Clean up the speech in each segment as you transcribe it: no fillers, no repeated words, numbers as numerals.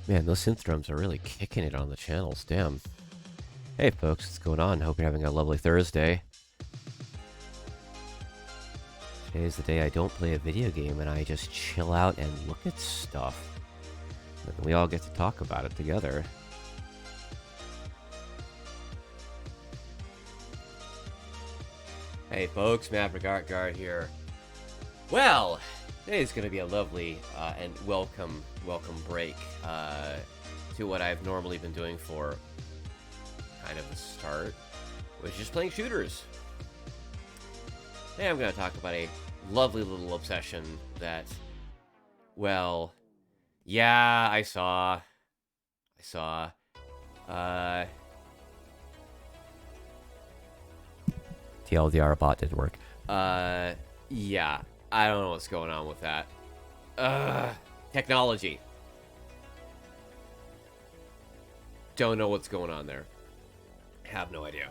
Man, those synth drums are really kicking it on the channels. Damn. Hey, folks, what's going on? Hope you're having a lovely Thursday. Today is the day I don't play a video game and I just chill out and look at stuff. And we all get to talk about it together. Hey, folks, Maverick Art Guard here. Well, today's going to be a lovely and welcome break to what I've normally been doing for kind of the start, which is just playing shooters. Today I'm going to talk about a lovely little obsession that, well, yeah, I saw. TLDR bot didn't work. Yeah, I don't know what's going on with that. Technology. Don't know what's going on there. Have no idea.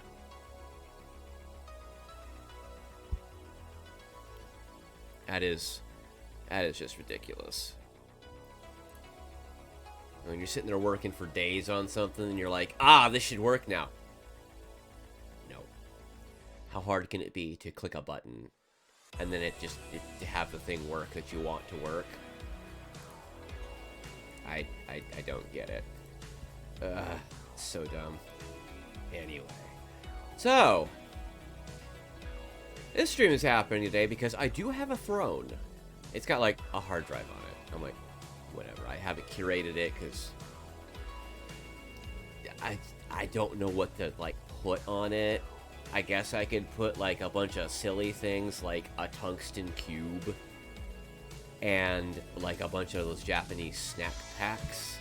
That is just ridiculous. When you're sitting there working for days on something and you're like, this should work now. No. How hard can it be to click a button and then to have the thing work that you want to work? I don't get it. So dumb. Anyway. So, this stream is happening today because I do have a throne. It's got like a hard drive on it. I'm like, whatever. I haven't curated it because I don't know what to like put on it. I guess I could put like a bunch of silly things like a tungsten cube and like a bunch of those Japanese snack packs.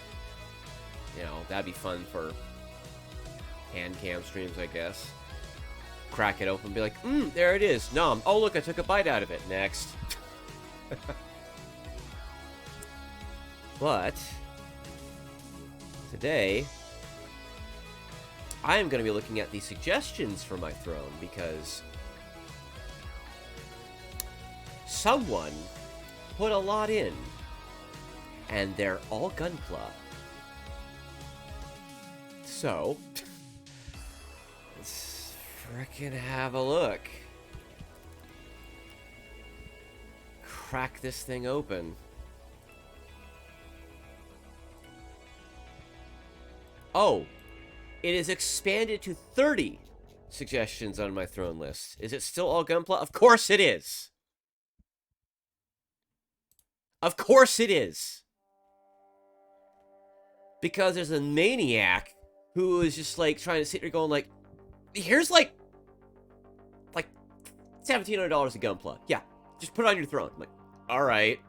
You know, that'd be fun for hand cam streams, I guess. Crack it open and be like, there it is. Nom. Oh, look, I took a bite out of it. Next. But today, I am going to be looking at the suggestions for my throne because someone put a lot in, and they're all Gunpla. So, let's frickin' have a look. Crack this thing open. Oh, it is expanded to 30 suggestions on my throne list. Is it still all Gunpla? Of course it is. Of course it is. Because there's a maniac who is just like trying to sit there going like, here's like $1,700 of Gunpla. Yeah, just put it on your throne. I'm like, all right.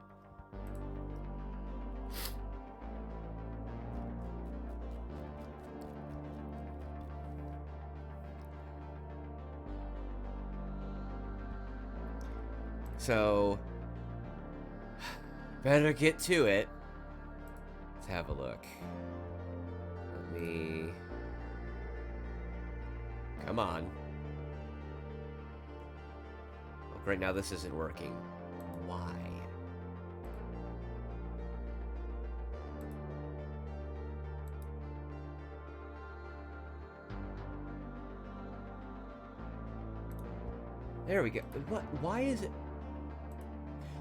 So, better get to it. Let's have a look. Let me... Come on. Oh, great, now this isn't working. Why? There we go. What? Why is it...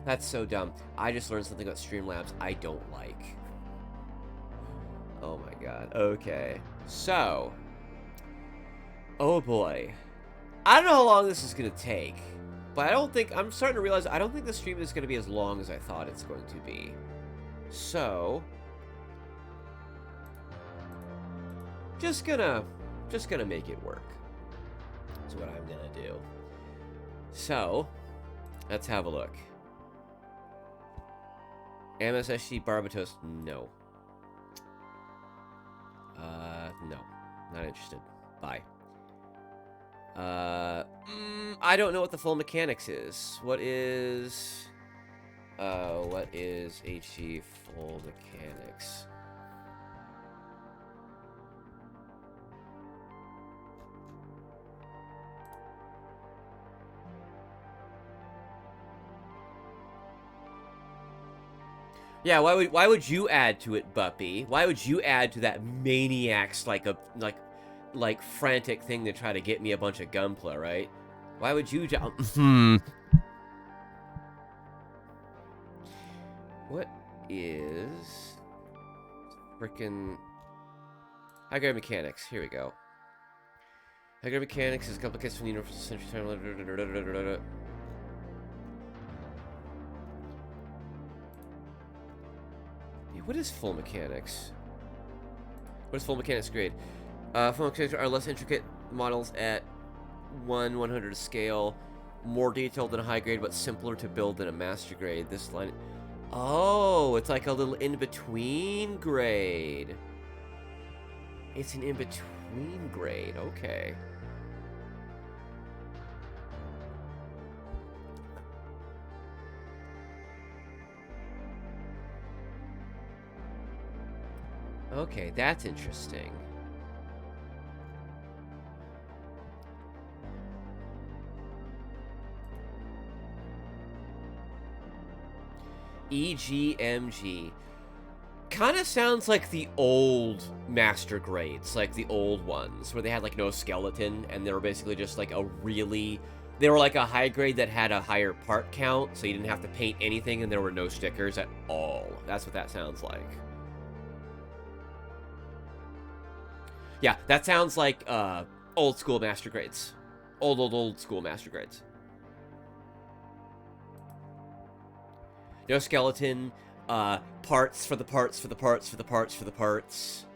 That's so dumb. I just learned something about Streamlabs I don't like. Oh my god. Okay. So. Oh boy. I don't know how long this is going to take. But I don't think... I'm starting to realize I don't think the stream is going to be as long as I thought it's going to be. So. Just gonna make it work. That's what I'm going to do. So. Let's have a look. MSSG Barbatos, no. No. Not interested. Bye. I don't know what the full mechanics is. What is HG full mechanics? Yeah, why would you add to it, Buppy? Why would you add to that maniac's like frantic thing to try to get me a bunch of Gunpla, right? Why would you What is frickin' high grade mechanics? Here we go. High grade mechanics is complicated from the universal century time. What is full mechanics? What is full mechanics grade? Full mechanics are less intricate models at 1/100 scale, more detailed than a high grade, but simpler to build than a master grade. This line, oh, it's like a little in-between grade. It's an in-between grade. Okay. Okay, that's interesting. EGMG. Kind of sounds like the old master grades, like the old ones, where they had like no skeleton, and they were basically just like they were like a high grade that had a higher part count, so you didn't have to paint anything, and there were no stickers at all. That's what that sounds like. Yeah, that sounds like old school master grades. Old school master grades. No skeleton, parts for the parts for the parts for the parts for the parts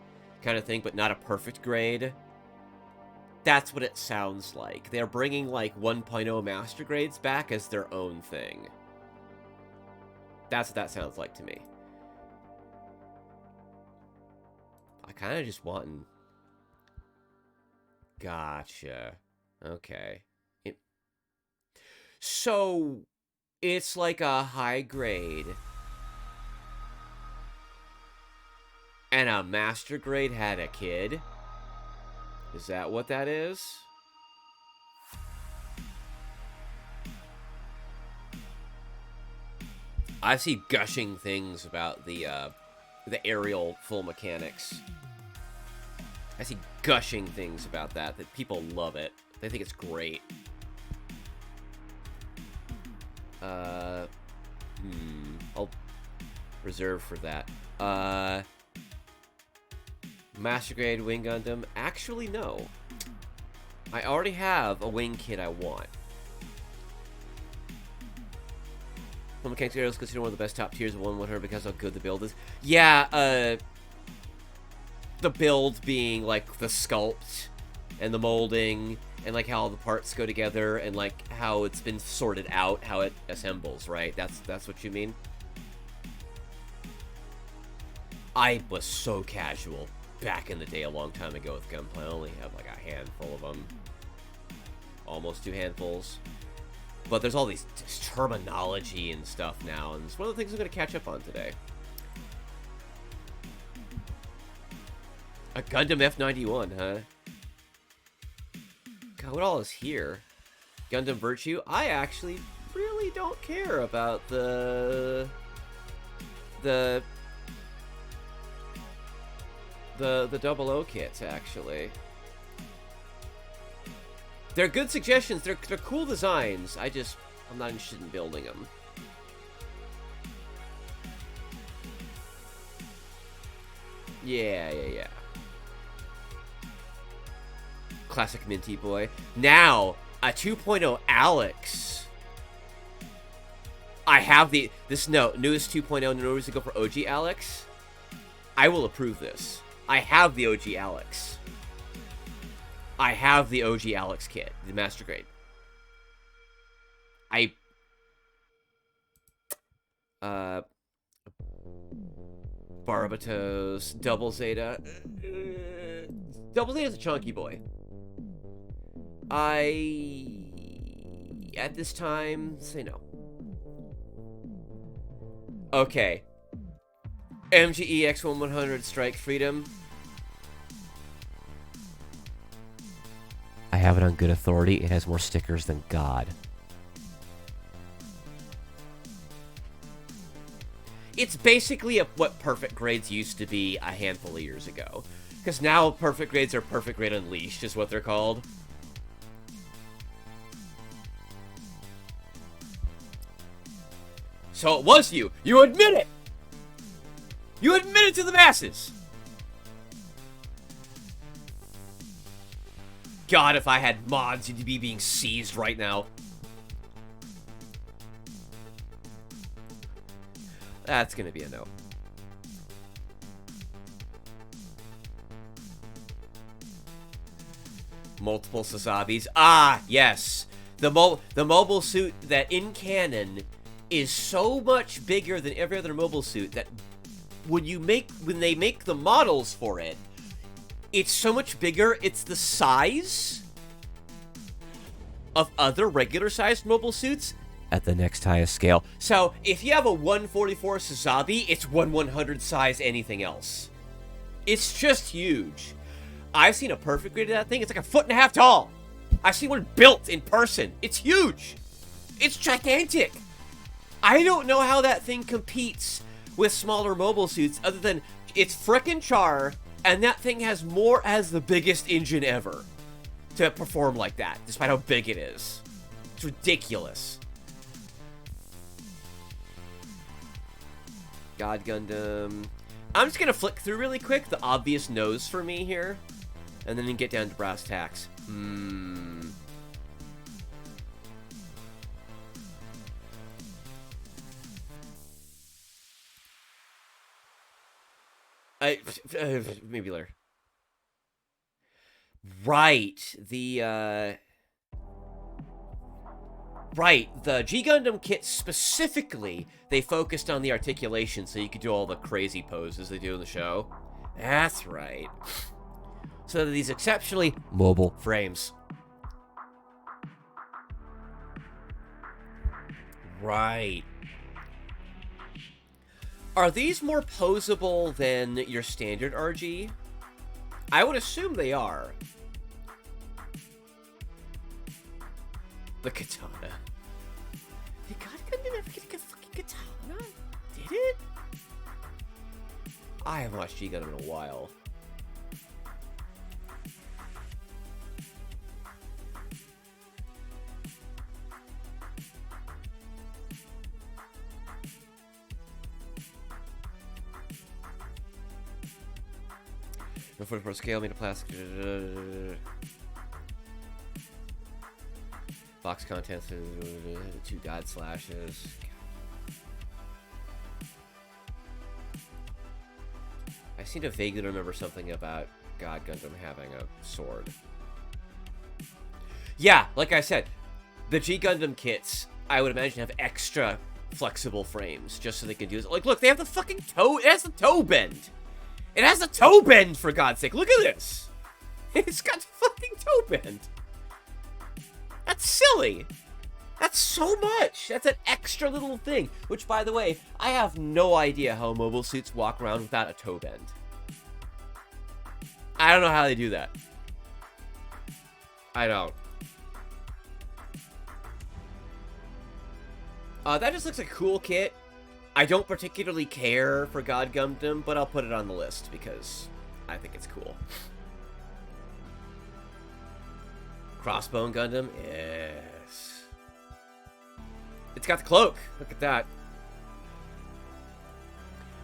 kind of thing, but not a perfect grade. That's what it sounds like. They're bringing like 1.0 master grades back as their own thing. That's what that sounds like to me. I kind of just want... Gotcha. Okay. So, it's like a high grade. And a master grade had a kid? Is that what that is? I see gushing things about the aerial full mechanics. I see gushing things about that people love it. They think it's great. I'll reserve for that. Master Grade Wing Gundam. Actually, no. I already have a wing kit I want. Full Mechanics Aerial is considered one of the best top tiers of 1/100 because how good the build is. Yeah, the build being like the sculpt and the molding and like how the parts go together and like how it's been sorted out, how it assembles, right? That's what you mean? I was so casual back in the day a long time ago with Gunpla. I only have like a handful of them. Almost 2 handfuls. But there's all this terminology and stuff now, and it's one of the things I'm going to catch up on today. A Gundam F91, huh? God, what all is here? Gundam Virtue? I actually really don't care about the 00 kits, actually. They're good suggestions. They're cool designs. I'm not interested in building them. Yeah. Classic Minty Boy. Now, a 2.0 Alex. I have this newest 2.0 no reason to go for OG Alex. I will approve this. I have the OG Alex. I have the OG Alex kit, the Master Grade. Barbatos, Double Zeta. Double Zeta's a chunky boy. At this time, say no. Okay. MGE X1100 Strike Freedom. I have it on good authority. It has more stickers than God. It's basically what perfect grades used to be a handful of years ago. Because now perfect grades are Perfect Grade Unleashed, is what they're called. So it was you. You admit it. You admit it to the masses. God, if I had mods, you'd be being seized right now. That's gonna be a no. Multiple Sasabis. Ah, yes. The mobile suit that in canon is so much bigger than every other mobile suit that when they make the models for it, it's so much bigger, it's the size of other regular sized mobile suits at the next highest scale. So, if you have a 144 Sazabi, it's 1/100 size anything else. It's just huge. I've seen a perfect grade of that thing. It's like 1.5 feet tall. I've seen one built in person. It's huge. It's gigantic. I don't know how that thing competes with smaller mobile suits other than it's frickin' Char, and that thing has the biggest engine ever to perform like that, despite how big it is. It's ridiculous. God Gundam. I'm just gonna flick through really quick the obvious no's for me here, and then get down to brass tacks. Maybe later. Right, the G Gundam kit specifically, they focused on the articulation so you could do all the crazy poses they do in the show. That's right. So these exceptionally mobile frames. Right. Are these more posable than your standard RG? I would assume they are. The katana. Did God Gundam ever get a fucking katana? Did it? I haven't watched G Gundam in a while. No 44 scale, made of plastic. Box contents, 2 god slashes. I seem to vaguely remember something about God Gundam having a sword. Yeah, like I said, the G Gundam kits, I would imagine, have extra flexible frames just so they can do this. Like, look, they have the fucking toe. It has the toe bend. It has a toe bend, for God's sake. Look at this. It's got the fucking toe bend. That's silly. That's so much. That's an extra little thing. Which, by the way, I have no idea how mobile suits walk around without a toe bend. I don't know how they do that. I don't. That just looks like a cool kit. I don't particularly care for God Gundam, but I'll put it on the list because I think it's cool. Crossbone Gundam? Yes. It's got the cloak. Look at that.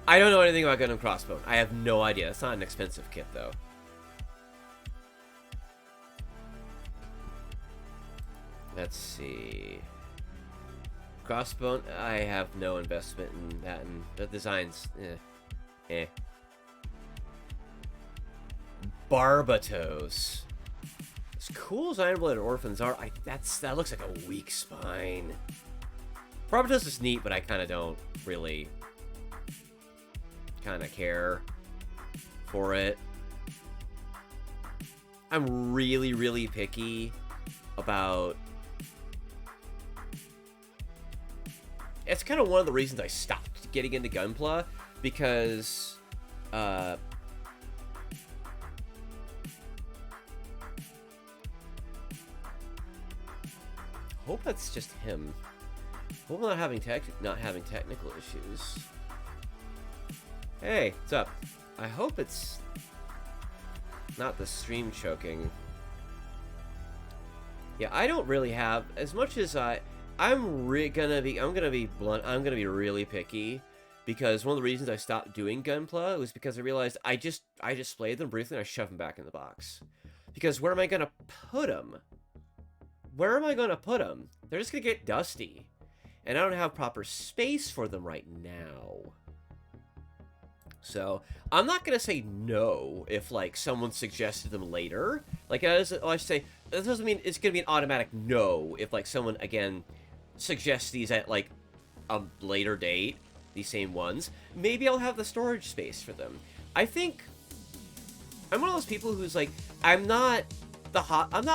I don't know anything about Gundam Crossbone. I have no idea. It's not an expensive kit, though. Let's see. Crossbone, I have no investment in that, and the designs, Barbatos. As cool as Iron-Blooded Orphans are, that looks like a weak spine. Barbatos is neat, but I kind of don't really kind of care for it. I'm really, really picky about... It's kind of one of the reasons I stopped getting into Gunpla, because hope that's just him. Hope I'm not having technical issues. Hey, what's up? I hope it's not the stream choking. Yeah, I don't really have as much as I'm gonna be blunt. I'm gonna be really picky because one of the reasons I stopped doing Gunpla was because I realized I just played them briefly and I shove them back in the box. Because where am I gonna put them? Where am I gonna put them? They're just gonna get dusty, and I don't have proper space for them right now. So I'm not gonna say no if like someone suggested them later. Like I should say that doesn't mean it's gonna be an automatic no if like someone again suggests these at like a later date. These same ones. Maybe I'll have the storage space for them. I think I'm one of those people who's like I'm not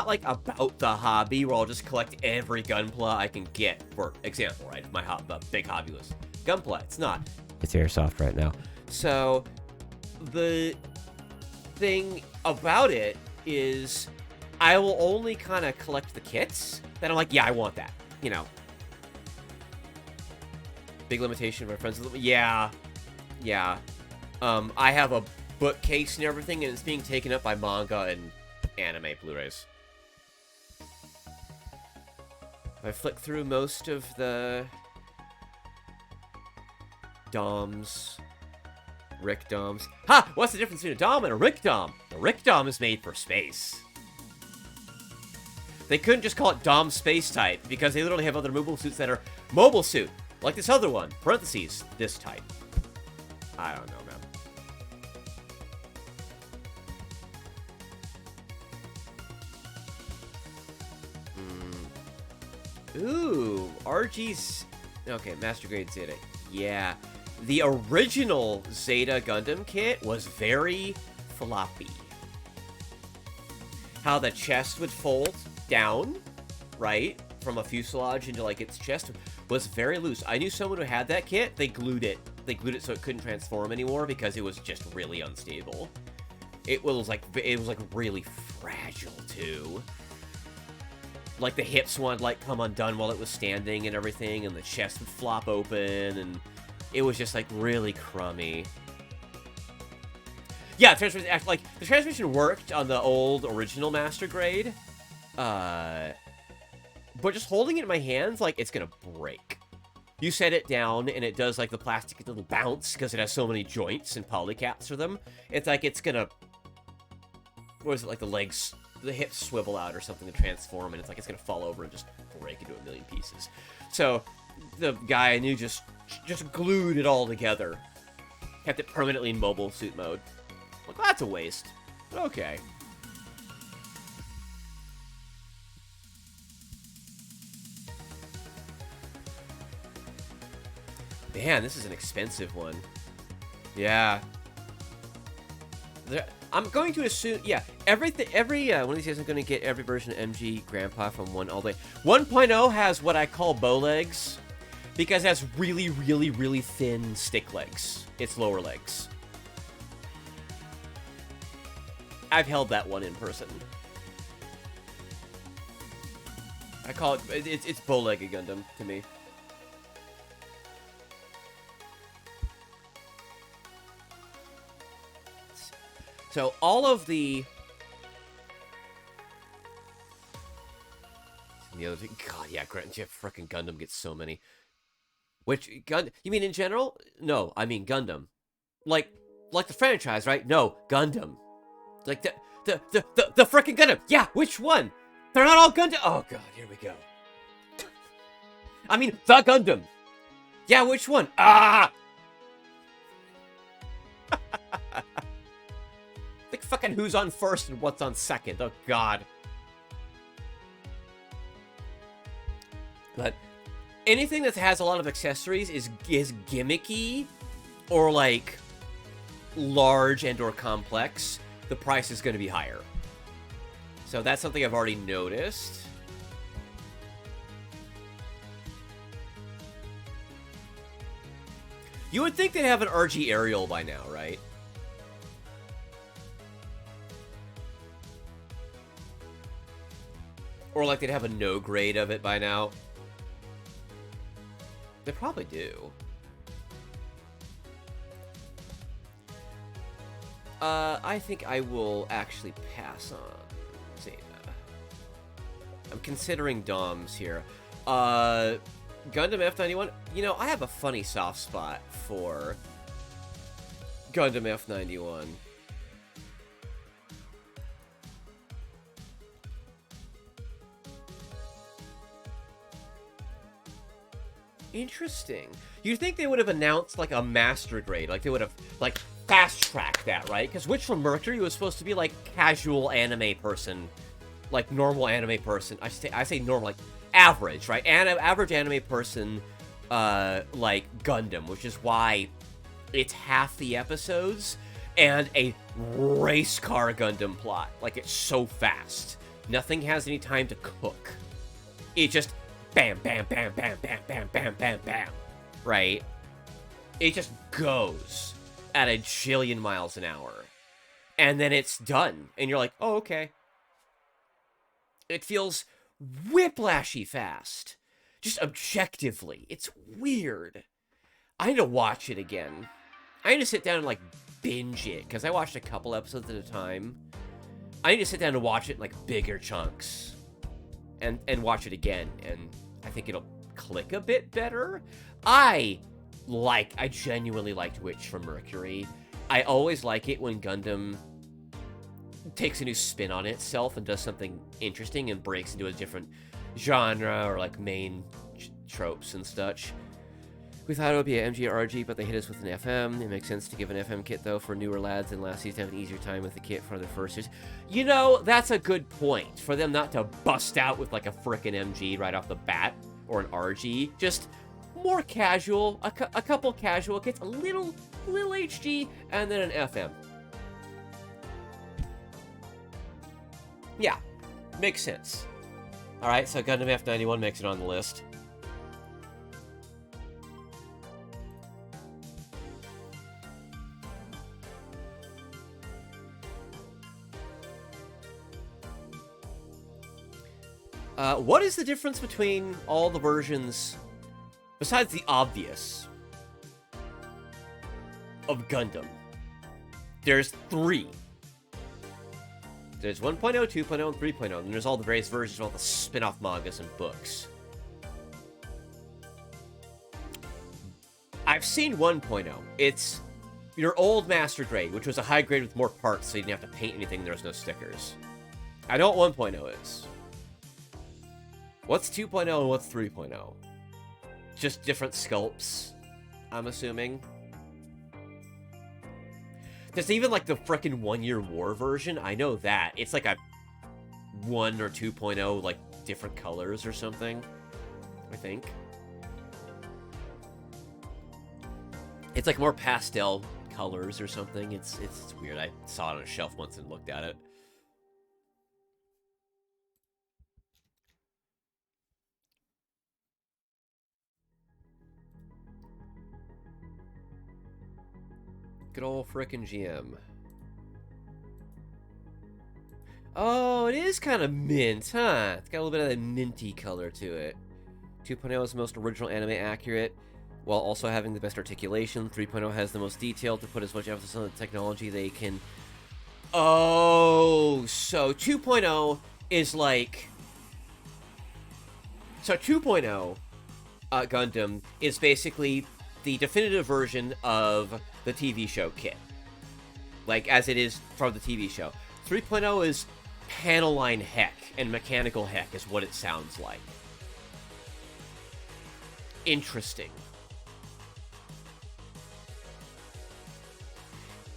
like about the hobby where I'll just collect every Gunpla I can get. For example, right? My big hobby list. Gunpla. It's not. It's airsoft right now. So, the thing about it is I will only kind of collect the kits that I'm like, yeah, I want that, you know. Big limitation of my friends. Yeah. I have a bookcase and everything, and it's being taken up by manga and anime Blu-rays. I flick through most of the DOMs. Rick Doms. Ha! What's the difference between a Dom and a Rick Dom? The Rick Dom is made for space. They couldn't just call it Dom Space Type, because they literally have other mobile suits that are mobile suit. Like this other one. Parentheses. This type. I don't know, man. Ooh. RG's... Okay, Master Grade Zeta. Yeah. The original Zeta Gundam kit was very floppy. How the chest would fold down, right? From a fuselage into, like, its chest was very loose. I knew someone who had that kit. They glued it. They glued it so it couldn't transform anymore because it was just really unstable. It was, like, really fragile, too. Like, the hips would, like, come undone while it was standing and everything, and the chest would flop open, and... it was just, like, really crummy. Yeah, the transmission worked on the old original Master Grade. But just holding it in my hands, like, it's gonna break. You set it down, and it does, like, the plastic little bounce, because it has so many joints and polycaps for them. It's like it's gonna... what is it, like, the hips swivel out or something to transform, and it's like it's gonna fall over and just break into a million pieces. So, the guy I knew just glued it all together. Kept it permanently in mobile suit mode. Like, well, that's a waste. But okay. Man, this is an expensive one. Yeah. I'm going to assume, yeah, every one of these days I'm going to get every version of MG Grandpa from 1 all the way. 1.0 has what I call bow legs, because it has really, really, really thin stick legs. Its lower legs. I've held that one in person. I call it, it's bow-legged Gundam to me. So all of the other thing, God, yeah, frickin' Gundam gets so many. Which you mean in general? No, I mean Gundam. Like the franchise, right? No, Gundam. Like the frickin' Gundam. Yeah, which one? They're not all Gundam. Oh God, here we go. I mean the Gundam. Yeah, which one? Ah. Like fucking who's on first and what's on second. Oh God. But anything that has a lot of accessories is gimmicky or like large and or complex. The price is going to be higher. So that's something I've already noticed. You would think they'd have an RG aerial by now, right? Or like they'd have a no grade of it by now. They probably do. I think I will actually pass on Zeta. I'm considering DOMs here. Gundam F91. You know, I have a funny soft spot for Gundam F91. Interesting. You'd think they would have announced, like, a master grade. Like, they would have, like, fast-tracked that, right? Because Witch from Mercury was supposed to be, like, casual anime person. Like, normal anime person. I say normal, like, average, right? Average anime person, like, Gundam. Which is why it's half the episodes and a race car Gundam plot. Like, it's so fast. Nothing has any time to cook. It just... bam, bam, bam, bam, bam, bam, bam, bam, bam, right? It just goes at a jillion miles an hour. And then it's done. And you're like, oh, okay. It feels whiplashy fast. Just objectively. It's weird. I need to watch it again. I need to sit down and, like, binge it. Because I watched a couple episodes at a time. I need to sit down and watch it in, like, bigger chunks. And watch it again. And I think it'll click a bit better. I genuinely liked Witch from Mercury. I always like it when Gundam takes a new spin on itself and does something interesting and breaks into a different genre or, like, main tropes and such. We thought it would be an MGRG, but they hit us with an FM. It makes sense to give an FM kit, though, for newer lads and lassies to have an easier time with the kit for their first years. You know, that's a good point. For them not to bust out with, like, a frickin' MG right off the bat, or an RG. Just more casual, a couple casual kits, a little HG, and then an FM. Yeah, makes sense. Alright, so Gundam F91 makes it on the list. What is the difference between all the versions, besides the obvious, of Gundam? There's 3. There's 1.0, 2.0, and 3.0, and there's all the various versions of all the spin-off mangas and books. I've seen 1.0. It's your old master grade, which was a high grade with more parts, so you didn't have to paint anything, there was no stickers. I know what 1.0 is. What's 2.0 and what's 3.0? Just different sculpts, I'm assuming. There's even, like, the frickin' 1 Year War version. I know that. It's like a 1 or 2.0, like, different colors or something, I think. It's, like, more pastel colors or something. It's weird. I saw it on a shelf once and looked at it. Good old frickin' GM. Oh, it is kind of mint, huh? It's got a little bit of that minty color to it. 2.0 is the most original anime accurate, while also having the best articulation. 3.0 has the most detail to put as much emphasis on the technology they can... Oh, so 2.0 is like... So 2.0 Gundam is basically the definitive version of the TV show kit. Like, as it is from the TV show. 3.0 is panel line heck and mechanical heck is what it sounds like. Interesting.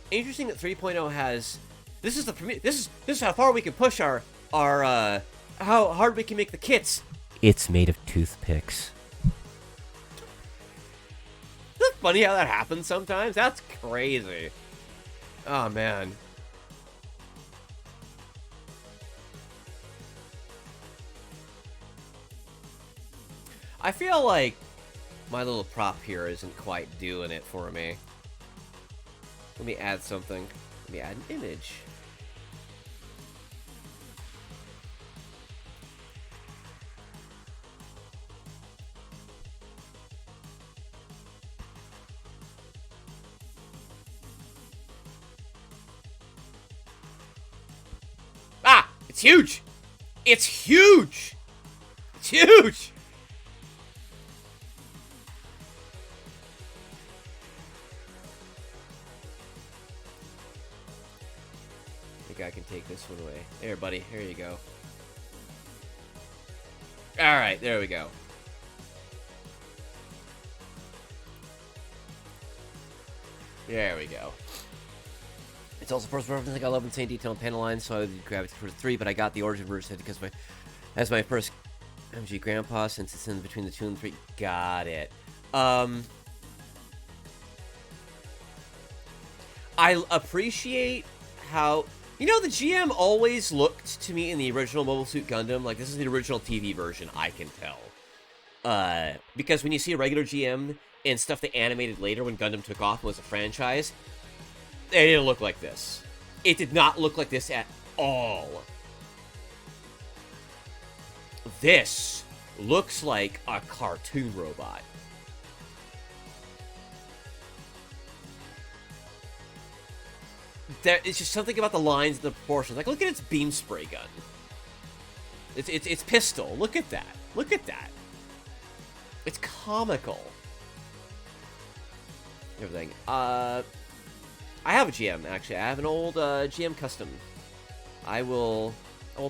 Interesting that 3.0 has... This is how far we can push our how hard we can make the kits. It's made of toothpicks. Isn't it funny how that happens sometimes? That's crazy. Oh, man. I feel like my little prop here isn't quite doing it for me. Let me add something. Let me add an image. It's huge! It's huge! It's huge! I think I can take this one away. There, buddy. Here you go. Alright, there we go. There we go. It's also first reference. I love insane detail and panel lines, so I would grab it for 3, but I got the origin version because that's my first MG Grandpa, since it's in between the 2 and 3. Got it. I appreciate how... You know, the GM always looked to me in the original Mobile Suit Gundam like this is the original TV version, I can tell. Because when you see a regular GM and stuff they animated later when Gundam took off and was a franchise, it didn't look like this. It did not look like this at all. This looks like a cartoon robot. It's just something about the lines and the proportions. Like, look at its beam spray gun. It's pistol. Look at that. Look at that. It's comical. Everything. I have a GM, actually. I have an old GM custom. I will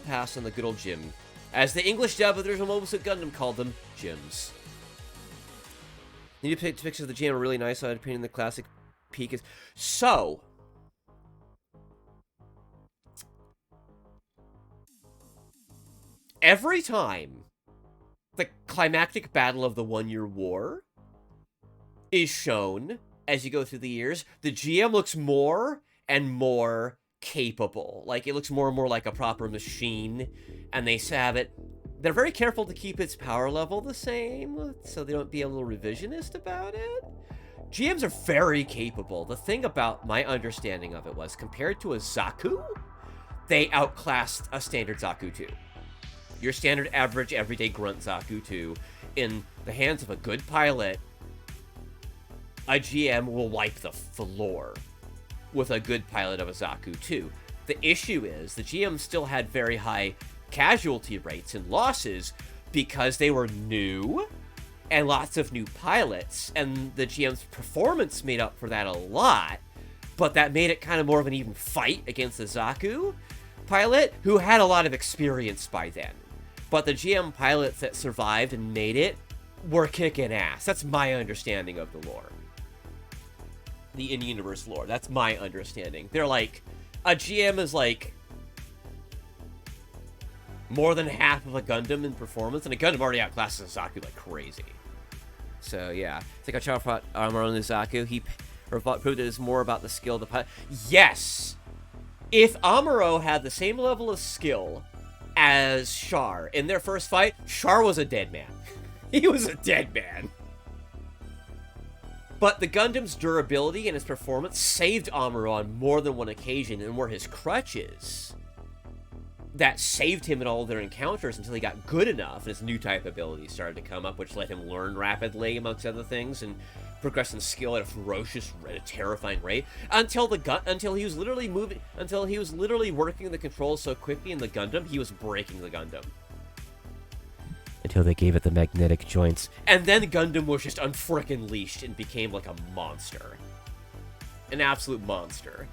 pass on the good old Jim. As the English dub of the original Mobile Suit Gundam called them, Jims. The new pictures of the GM are really nice. I'd painting the classic peak is... So... Every time the climactic battle of the One-Year War is shown as you go through the years, the GM looks more and more capable. Like, it looks more and more like a proper machine, and they have it... They're very careful to keep its power level the same, so they don't be a little revisionist about it. GMs are very capable. The thing about my understanding of it was, compared to a Zaku, they outclassed a standard Zaku 2. Your standard average everyday grunt Zaku 2, in the hands of a good pilot, a GM will wipe the floor with a good pilot of a Zaku 2. The issue is, the GM still had very high casualty rates and losses because they were new and lots of new pilots, and the GM's performance made up for that a lot, but that made it kind of more of an even fight against the Zaku pilot, who had a lot of experience by then. But the GM pilots that survived and made it were kicking ass. That's my understanding of the lore. The in-universe lore. That's my understanding. They're like... A GM is like... more than half of a Gundam in performance, and a Gundam already outclasses a Zaku like crazy. So, yeah. I think I tried fought Amuro on the Zaku. He proved it is more about the skill of the pilot. Yes! If Amuro had the same level of skill as Char in their first fight, Char was a dead man. He was a dead man. But the Gundam's durability and his performance saved Amuro on more than one occasion, and were his crutches that saved him in all their encounters until he got good enough and his new type abilities started to come up, which let him learn rapidly, amongst other things, and progress in skill at a ferocious, terrifying rate, until he was literally working the controls so quickly in the Gundam, he was breaking the Gundam. Until they gave it the magnetic joints. And then Gundam was just unfrickin' leashed and became like a monster. An absolute monster.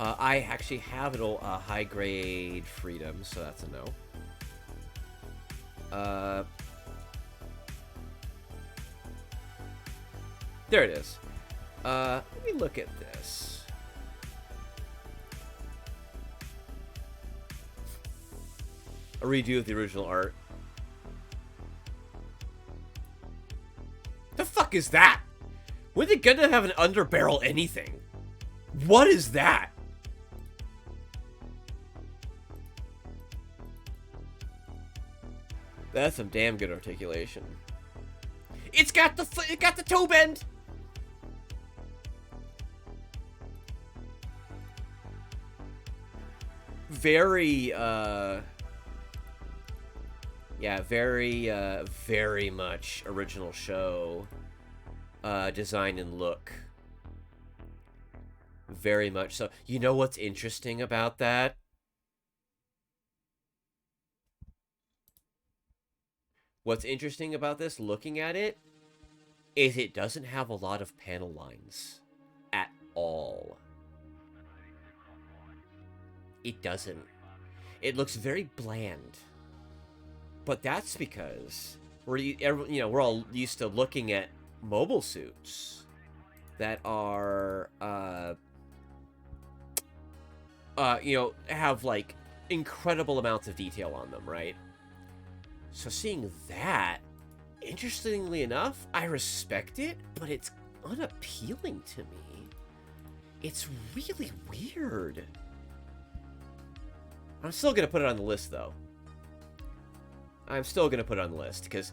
I actually have it all high-grade freedom, so that's a no. There it is. Let me look at this. A redo of the original art. The fuck is that? When did Gundam have an underbarrel anything? What is that? That's some damn good articulation. It got the toe bend. Very yeah, very much original show design and look. Very much so. You know what's interesting about that? What's interesting about this, looking at it, is it doesn't have a lot of panel lines at all. It doesn't. It looks very bland. But that's because we're all used to looking at mobile suits that are have like incredible amounts of detail on them, right? So seeing that, interestingly enough, I respect it, but it's unappealing to me. It's really weird. I'm still gonna put it on the list, though. I'm still gonna put it on the list because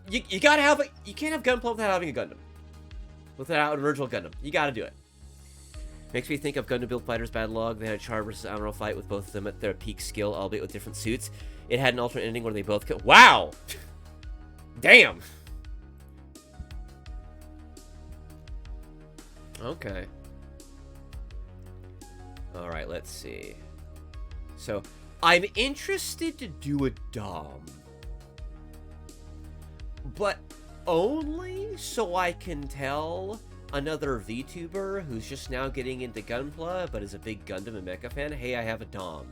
you gotta have a, you can't have Gunpla without having a Gundam, without an original Gundam. You gotta do it. Makes me think of Gundam Build Fighters Bad Log. They had a Char versus Amuro fight with both of them at their peak skill, albeit with different suits. It had an alternate ending where they both killed. Wow! Damn! Okay. Alright, let's see. So, I'm interested to do a Dom. But only so I can tell another VTuber who's just now getting into Gunpla, but is a big Gundam and Mecha fan, hey, I have a Dom.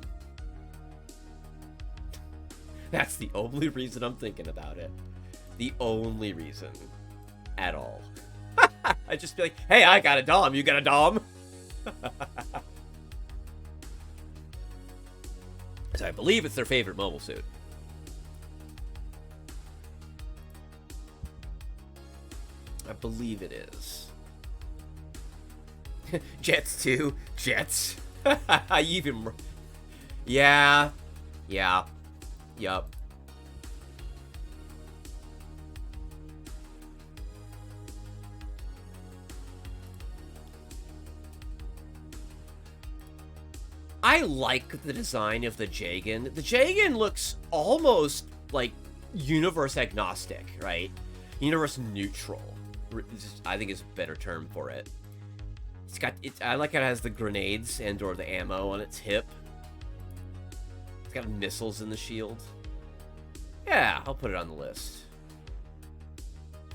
That's the only reason I'm thinking about it. The only reason. At all. I'd just be like, hey, I got a Dom, you got a Dom? So I believe it's their favorite mobile suit. I believe it is. Jets too. Jets. Even. Yeah. Yeah. Yup. I like the design of the Jagan. The Jagan looks almost like universe agnostic, right? Universe neutral. I think is a better term for it. It's got I like how it has the grenades and or the ammo on its hip. It's got missiles in the shield. Yeah, I'll put it on the list.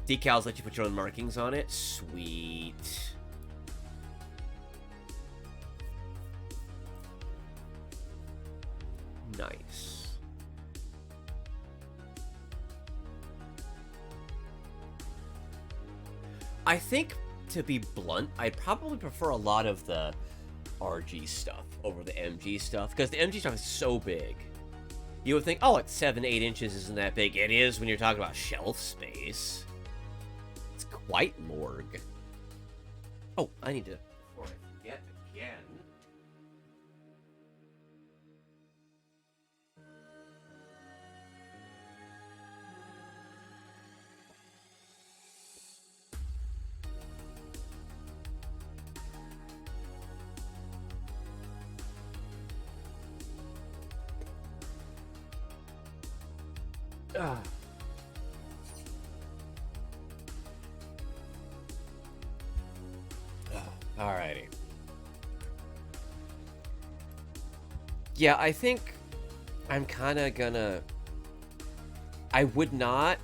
Decals let you put your own markings on it. Sweet. Nice. I think, to be blunt, I'd probably prefer a lot of the RG stuff over the MG stuff, because the MG stuff is so big. You would think, oh, it's 7-8 inches isn't that big. It is when you're talking about shelf space. It's quite Lorg. Oh, I need to... Before I forget again... Alrighty. Yeah, I think I'm kind of gonna... I would not...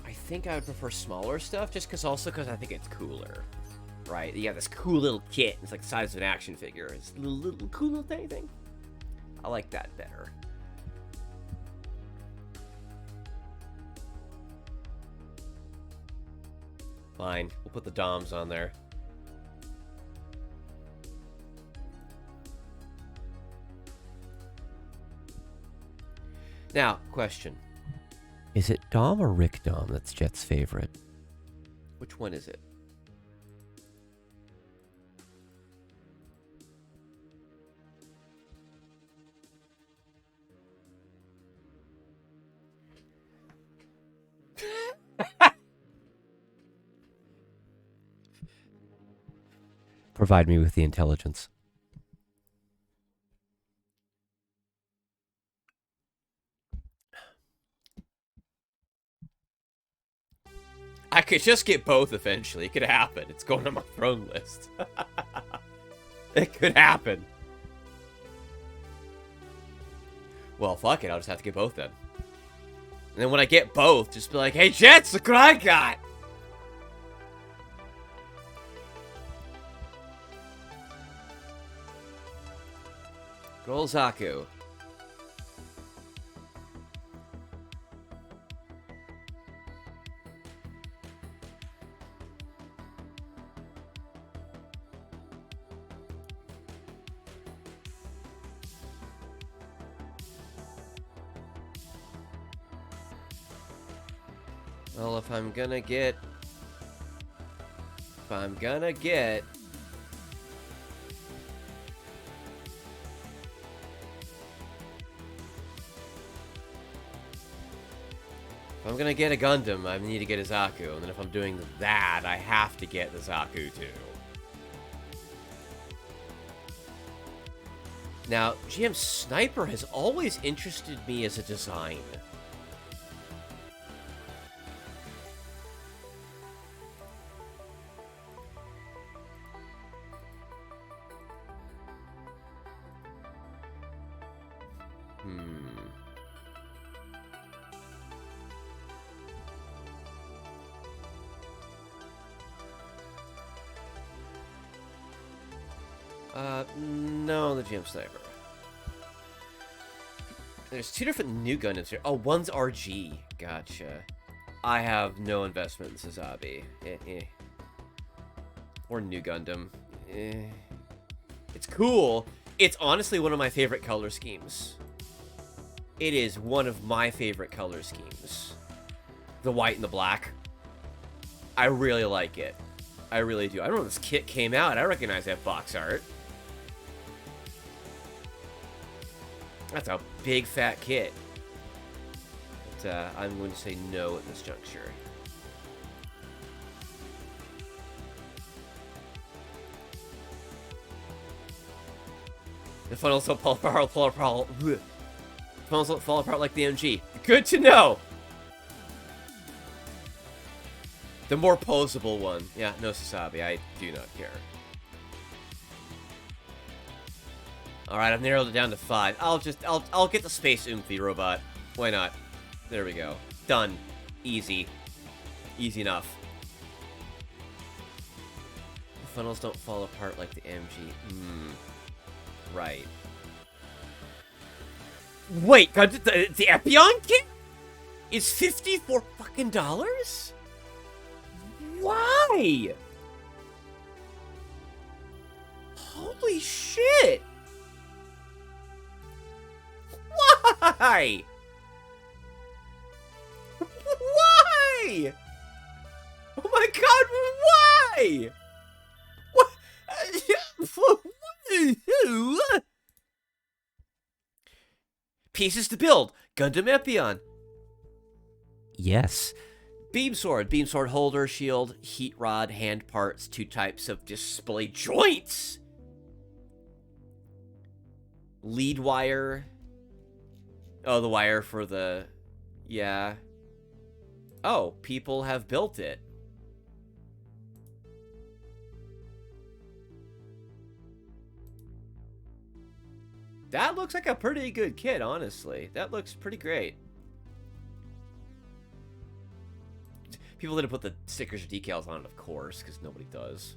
I think I would prefer smaller stuff, just because I think it's cooler. Right? You have this cool little kit. It's like the size of an action figure. It's a little cool little tiny thing. I like that better. Fine. We'll put the DOMs on there. Now, question. Is it Dom or Rick Dom that's Jet's favorite? Which one is it? Provide me with the intelligence. I could just get both eventually. It could happen. It's going on my throne list. It could happen. Well, fuck it. I'll just have to get both then. And then when I get both, just be like, hey, Jets, look what I got! Good old Zaku. Well, if I'm gonna get... If I'm gonna get a Gundam, I need to get a Zaku. And then if I'm doing that, I have to get the Zaku too. Now, GM Sniper has always interested me as a design. No, the GM Sniper. There's two different new Gundams here. Oh, one's RG. Gotcha. I have no investment in Sazabi. Or New Gundam. It's cool. It's honestly one of my favorite color schemes. It is one of my favorite color schemes. The white and the black. I really like it. I really do. I don't know when this kit came out. I recognize that box art. That's a big fat kit. But I'm going to say no at this juncture. The funnels don't fall apart, funnels don't fall apart like the MG. Good to know! The more posable one. Yeah, no Sasabi. I do not care. Alright, I've narrowed it down to 5. I'll get the Space Oomphy robot. Why not? There we go. Done. Easy. Easy enough. The funnels don't fall apart like the MG. Right. Wait, the Epion kit is $54 fucking dollars? Why? Holy shit! Why? Why? Oh my god, why? What? Pieces to build. Gundam Epion. Yes. Beam sword holder, shield, heat rod, hand parts, 2 types of display joints. Lead wire. Oh, the wire for the... Yeah. Oh, people have built it. That looks like a pretty good kit, honestly. That looks pretty great. People didn't put the stickers or decals on it, of course, because nobody does.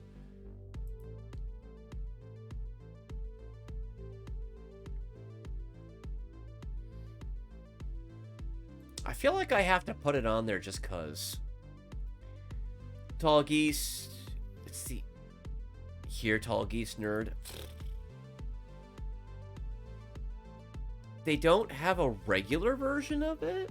I feel like I have to put it on there just because. Tall Geese. Let's see. Here, Tall Geese nerd. They don't have a regular version of it?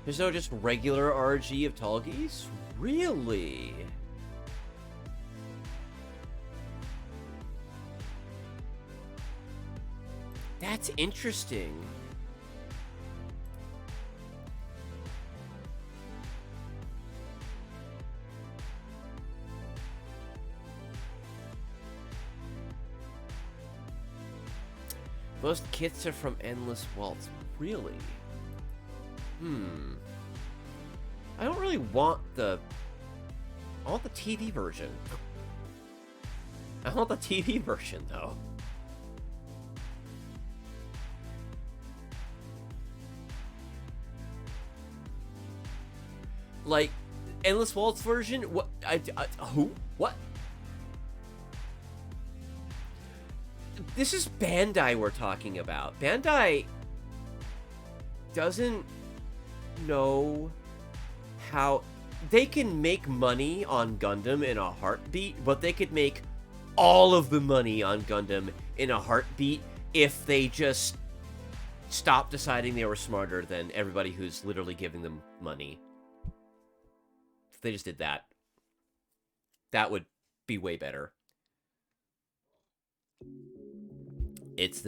There's no just regular RG of Tall Geese? Really? That's interesting. Most kits are from Endless Waltz. Really? I don't really want the... I want the TV version. I want the TV version, though. Like, Endless Waltz version? What? Who? What? This is Bandai we're talking about. Bandai doesn't know how... They can make money on Gundam in a heartbeat, but they could make all of the money on Gundam in a heartbeat if they just stopped deciding they were smarter than everybody who's literally giving them money. If they just did that, that would be way better. It's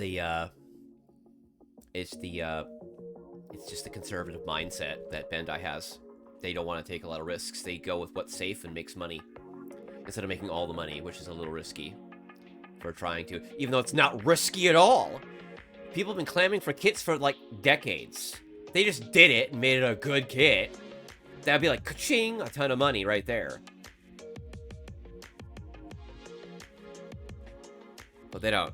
just the conservative mindset that Bandai has. They don't want to take a lot of risks. They go with what's safe and makes money instead of making all the money, which is a little risky for trying to, even though it's not risky at all. People have been clamoring for kits for like decades. They just did it and made it a good kit. That'd be like ka-ching, a ton of money right there. But they don't.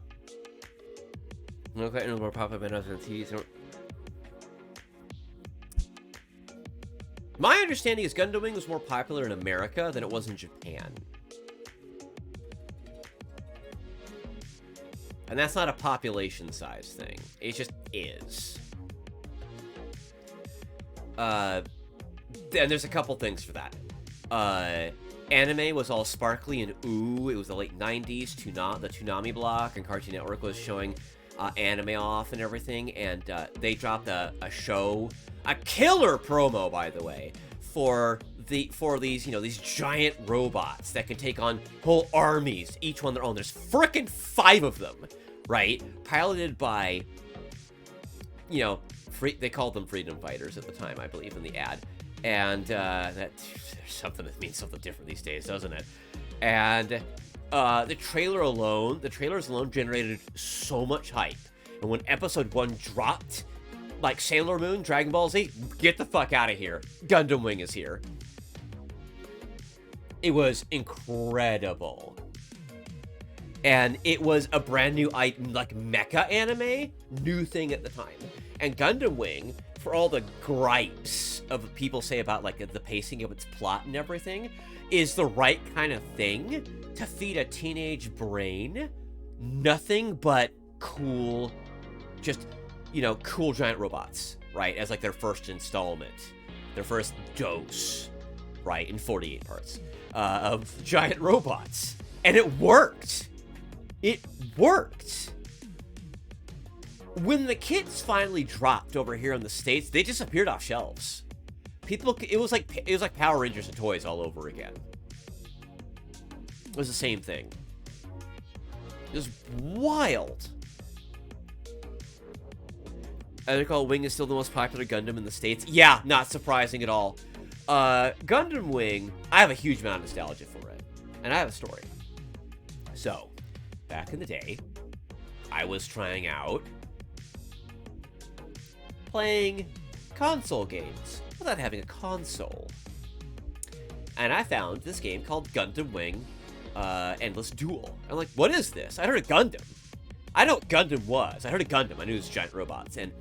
Okay, more pop-up videos and teas. My understanding is Gundam Wing was more popular in America than it was in Japan. And that's not a population size thing. It just is. And there's a couple things for that. Anime was all sparkly and ooh. It was the late 90s. The Toonami block and Cartoon Network was showing anime off and everything. And they dropped a show... A killer promo, by the way, for these, you know, these giant robots that can take on whole armies, each one their own. There's frickin' 5 of them, right? Piloted by, you know, they called them freedom fighters at the time, I believe, in the ad. And there's something that means something different these days, doesn't it? And the trailers alone generated so much hype. And when episode 1 dropped, like Sailor Moon, Dragon Ball Z, get the fuck out of here. Gundam Wing is here. It was incredible. And it was a brand new, like, mecha anime, new thing at the time. And Gundam Wing, for all the gripes of people say about, like, the pacing of its plot and everything, is the right kind of thing to feed a teenage brain nothing but cool, just... you know, cool giant robots, right? As like their first installment, their first dose, right? In 48 parts of giant robots. And it worked. It worked. When the kits finally dropped over here in the States, they disappeared off shelves. People, it was like Power Rangers and toys all over again. It was the same thing. It was wild. I recall Wing is still the most popular Gundam in the States. Yeah, not surprising at all. Gundam Wing, I have a huge amount of nostalgia for it. And I have a story. So, back in the day, I was trying out playing console games without having a console. And I found this game called Gundam Wing Endless Duel. I'm like, what is this? I heard of Gundam. I know what Gundam was. I heard of Gundam. I knew it was giant robots. And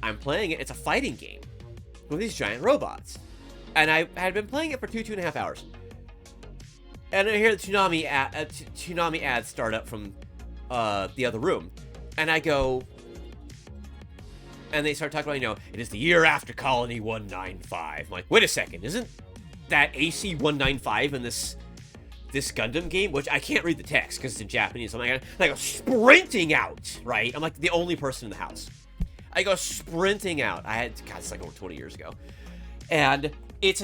I'm playing it. It's a fighting game with these giant robots. And I had been playing it for 2.5 hours. And I hear the Toonami ad start up from the other room. And I go... And they start talking about, you know, it is the year after Colony 195. I'm like, wait a second. Isn't that AC 195 in this Gundam game? Which I can't read the text because it's in Japanese. So I'm like sprinting out, right? I'm like the only person in the house. I go sprinting out. God, it's like over 20 years ago. And it's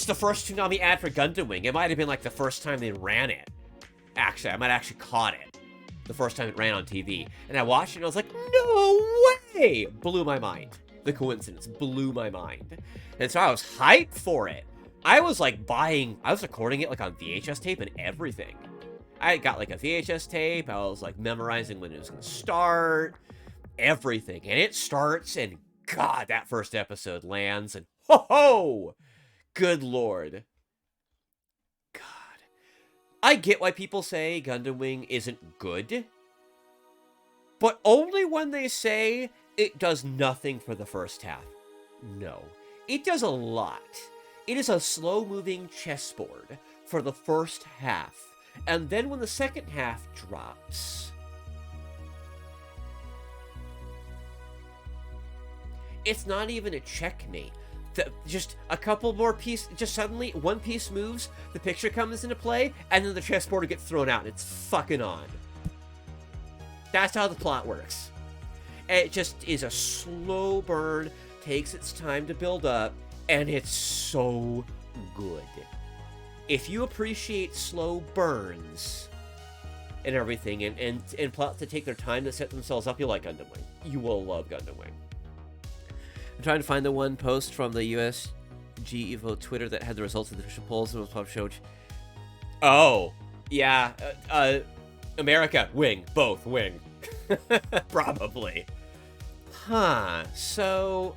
the first Toonami ad for Gundam Wing. It might have been like the first time they ran it. Actually, I might have actually caught it the first time it ran on TV. And I watched it and I was like, no way! Blew my mind. The coincidence blew my mind. And so I was hyped for it. I was like I was recording it like on VHS tape and everything. I got like a VHS tape. I was like memorizing when it was going to start, everything. And it starts, and God, that first episode lands, and ho ho! Good Lord. God. I get why people say Gundam Wing isn't good, but only when they say it does nothing for the first half. No, it does a lot. It is a slow-moving chessboard for the first half, and then when the second half drops, it's not even a checkmate. Just a couple more pieces, just suddenly one piece moves, the picture comes into play, and then the chessboard gets thrown out, and it's fucking on. That's how the plot works. It just is a slow burn, takes its time to build up, and it's so good. If you appreciate slow burns and everything, and plots that take their time to set themselves up, you'll like Gundam Wing. You will love Gundam Wing. I'm trying to find the one post from the USG Evo Twitter that had the results of the official polls and was published. Oh, yeah. America, Wing. Both, Wing. Probably. Huh. So...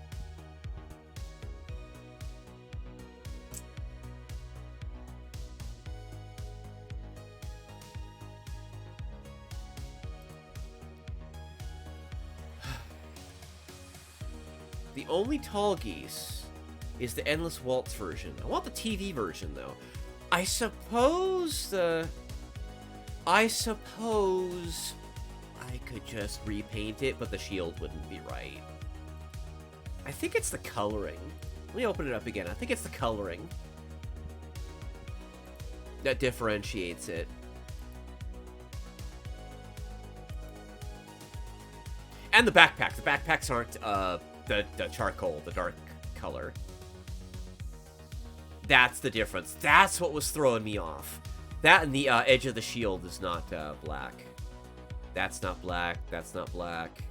The only Tall Geese is the Endless Waltz version. I want the TV version, though. I suppose I could just repaint it, but the shield wouldn't be right. I think it's the coloring. Let me open it up again. I think it's the coloring that differentiates it. And the backpack. The backpacks aren't, the charcoal, the dark color. That's the difference. That's what was throwing me off. That and the edge of the shield is not black. That's not black. That's not black.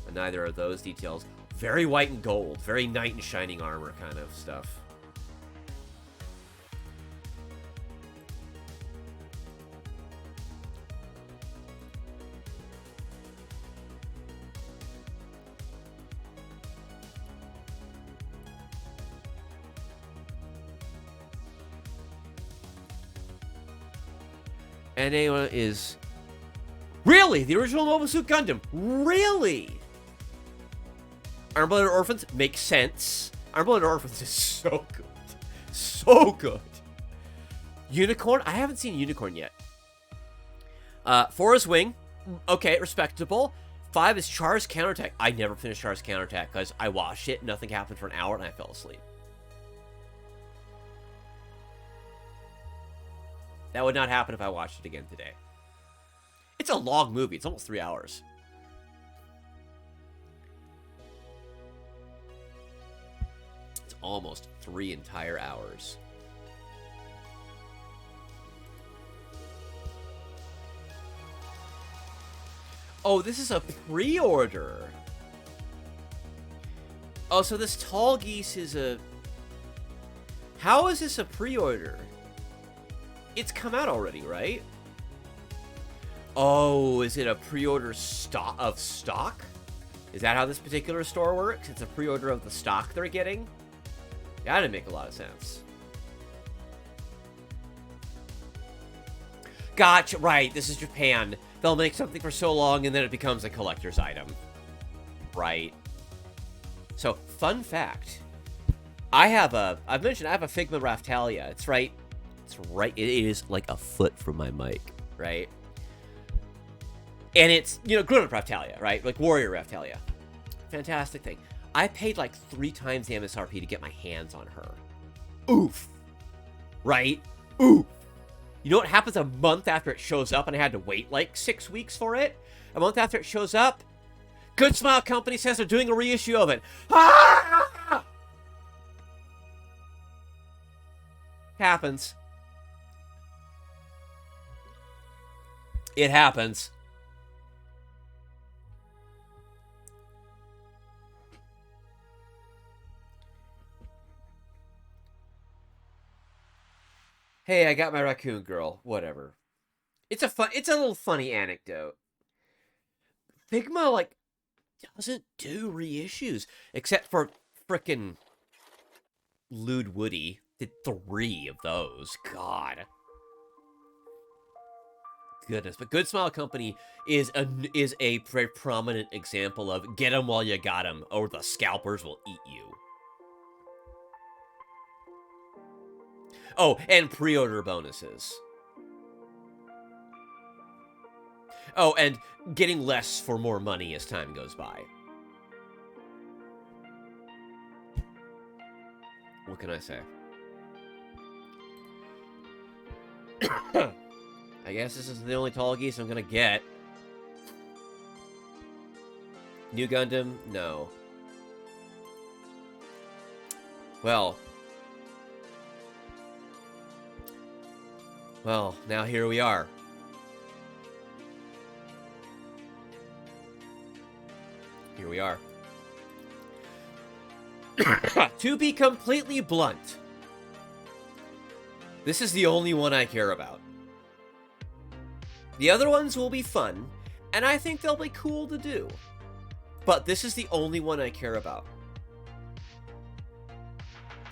And neither are those details. Very white and gold. Very knight in shining armor kind of stuff. And anyone is... Really? The original Mobile Suit Gundam? Really? Iron-Blooded Orphans makes sense. Iron-Blooded Orphans is so good. So good. Unicorn? I haven't seen Unicorn yet. 4 is Wing. Okay, respectable. 5 is Char's Counterattack. I never finished Char's Counterattack because I watched it, nothing happened for an hour, and I fell asleep. That would not happen if I watched it again today. It's a long movie. It's almost 3 hours. It's almost 3 entire hours. Oh, this is a pre-order. Oh, so this Tall Geese is a... How is this a pre-order? It's come out already, right? Oh, is it a pre-order of stock? Is that how this particular store works? It's a pre-order of the stock they're getting? That didn't make a lot of sense. Gotcha, right, this is Japan. They'll make something for so long and then it becomes a collector's item. Right. So, fun fact. I've mentioned I have a Figma Raftalia. It's right, it is like a foot from my mic, right? And it's, you know, grown-up Raftalia, right? Like Warrior Raftalia. Fantastic thing. I paid like 3 times the MSRP to get my hands on her. Oof. Right? Oof. You know what happens a month after it shows up and I had to wait like 6 weeks for it? A month after it shows up, Good Smile Company says they're doing a reissue of it. Ah! Happens. It happens. Hey, I got my raccoon girl. Whatever. It's a little funny anecdote. Figma, like, doesn't do reissues, except for frickin' Lewd Woody. Did 3 of those. God. Goodness. But Good Smile Company is a very prominent example of get 'em while you got 'em, or the scalpers will eat you. Oh, and pre-order bonuses. Oh, and getting less for more money as time goes by. What can I say? I guess this is the only tall geese I'm gonna get. New Gundam? No. Well, now here we are. Here we are. To be completely blunt, this is the only one I care about. The other ones will be fun, and I think they'll be cool to do. But this is the only one I care about.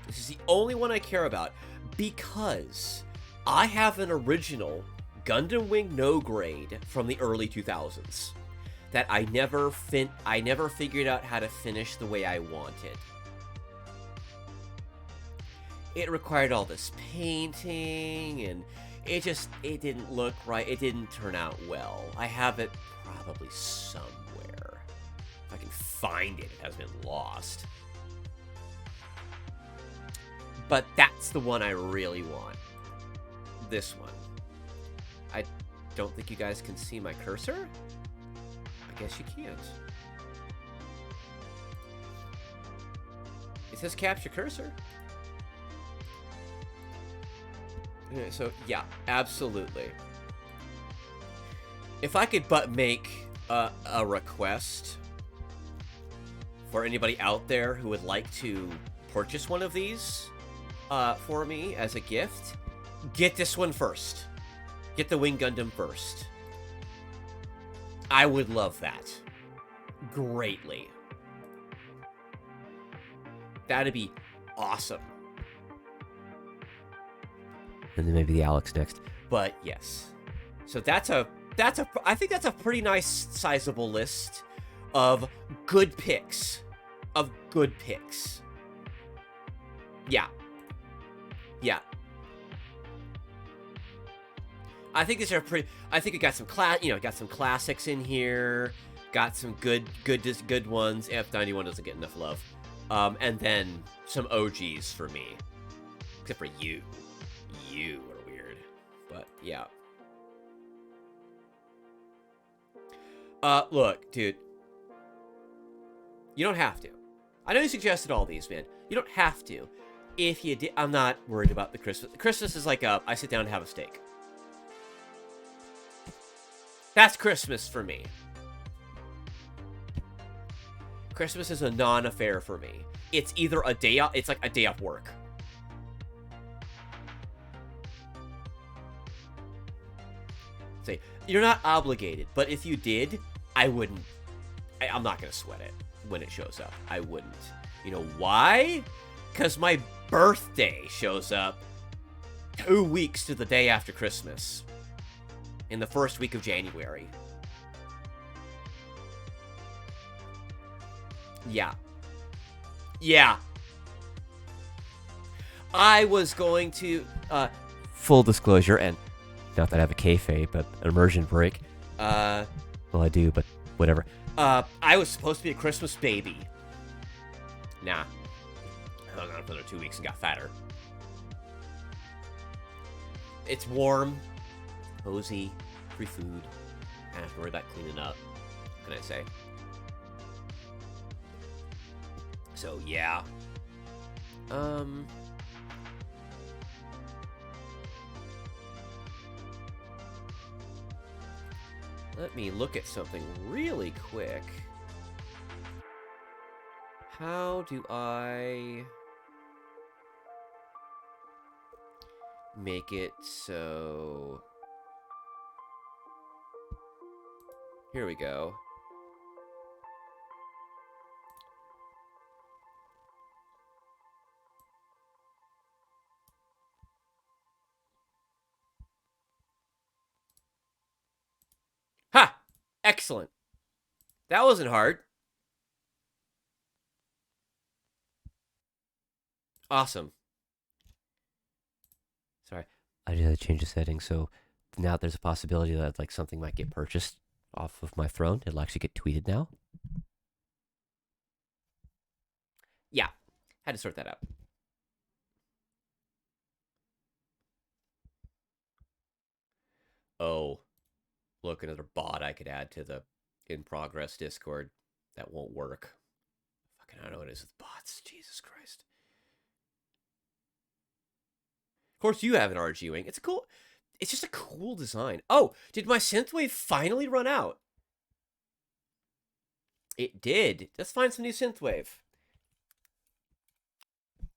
This is the only one I care about because I have an original Gundam Wing No grade from the early 2000s that I never figured out how to finish the way I wanted. It required all this painting, and it didn't look right. It didn't turn out well. I have it probably somewhere. If I can find it, it has been lost. But that's the one I really want. This one. I don't think you guys can see my cursor? I guess you can't. It says capture cursor. Okay, so, yeah, absolutely. If I could but make a request for anybody out there who would like to purchase one of these for me as a gift, get this one first. Get the Wing Gundam first. I would love that. Greatly. That'd be awesome. And then maybe the Alex next. But yes. So I think that's a pretty nice sizable list of good picks. Yeah. Yeah. I think these are pretty. I think it got some got some classics in here. Got some good ones. F91 doesn't get enough love. And then some OGs for me. Except for you. You are weird. But yeah. Look, dude. You don't have to. I know you suggested all these, man. You don't have to. If you did, I'm not worried about the Christmas. Christmas is like I sit down and have a steak. That's Christmas for me. Christmas is a non-affair for me. It's either a day off, it's like a day off work. Say, you're not obligated, but if you did, I wouldn't. I'm not gonna sweat it when it shows up. I wouldn't. You know why? Because my birthday shows up 2 weeks to the day after Christmas. In the first week of January. Yeah. Yeah. I was going to, full disclosure, and not that I have a kayfabe, but an immersion break. Well, I do, but whatever. I was supposed to be a Christmas baby. Nah. I hung on for another 2 weeks and got fatter. It's warm. Cozy, free food. I don't have to worry about cleaning up. What can I say? So yeah. Let me look at something really quick. How do I make it so Here we go. Ha! Excellent. That wasn't hard. Awesome. Sorry. I just had to change the settings, so now there's a possibility that like something might get purchased off of my throne. It'll actually get tweeted now. Yeah. Had to sort that out. Oh, look, another bot I could add to the in progress Discord. That won't work. Fucking I don't know what it is with bots. Jesus Christ. Of course, you have an RG wing. It's a cool. It's just a cool design. Oh, did my synthwave finally run out? It did. Let's find some new synthwave.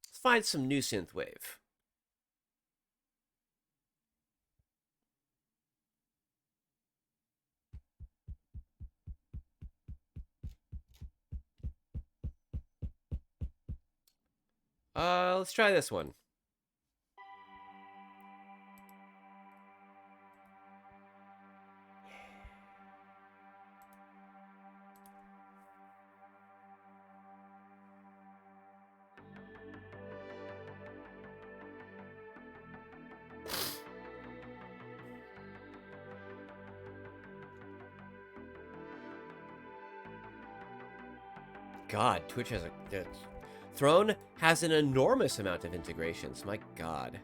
Let's find some new synthwave. Let's try this one. God, Twitch has a... Throne has an enormous amount of integrations. My God.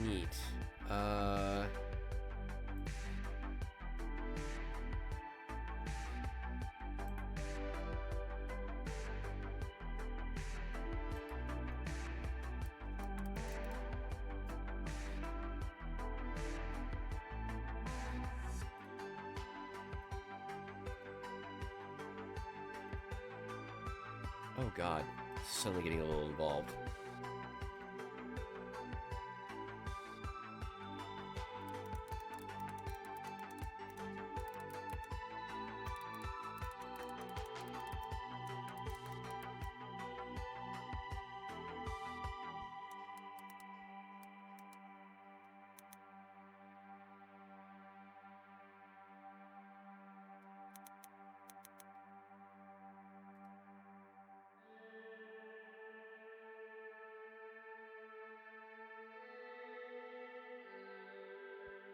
Neat. Oh God, suddenly getting a little involved.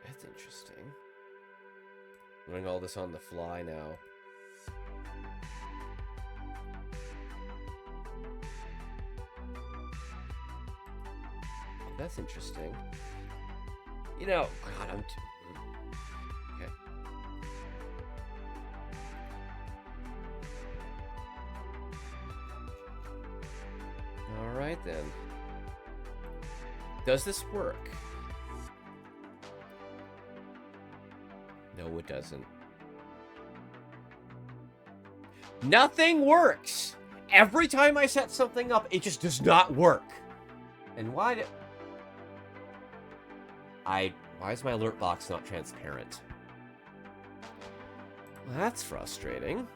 That's interesting. Running all this on the fly now. That's interesting. You know, God, I'm... Okay. Alright then. Does this work? No, it doesn't. Nothing works! Every time I set something up, it just does not work. And why do... Why is my alert box not transparent? Well, that's frustrating.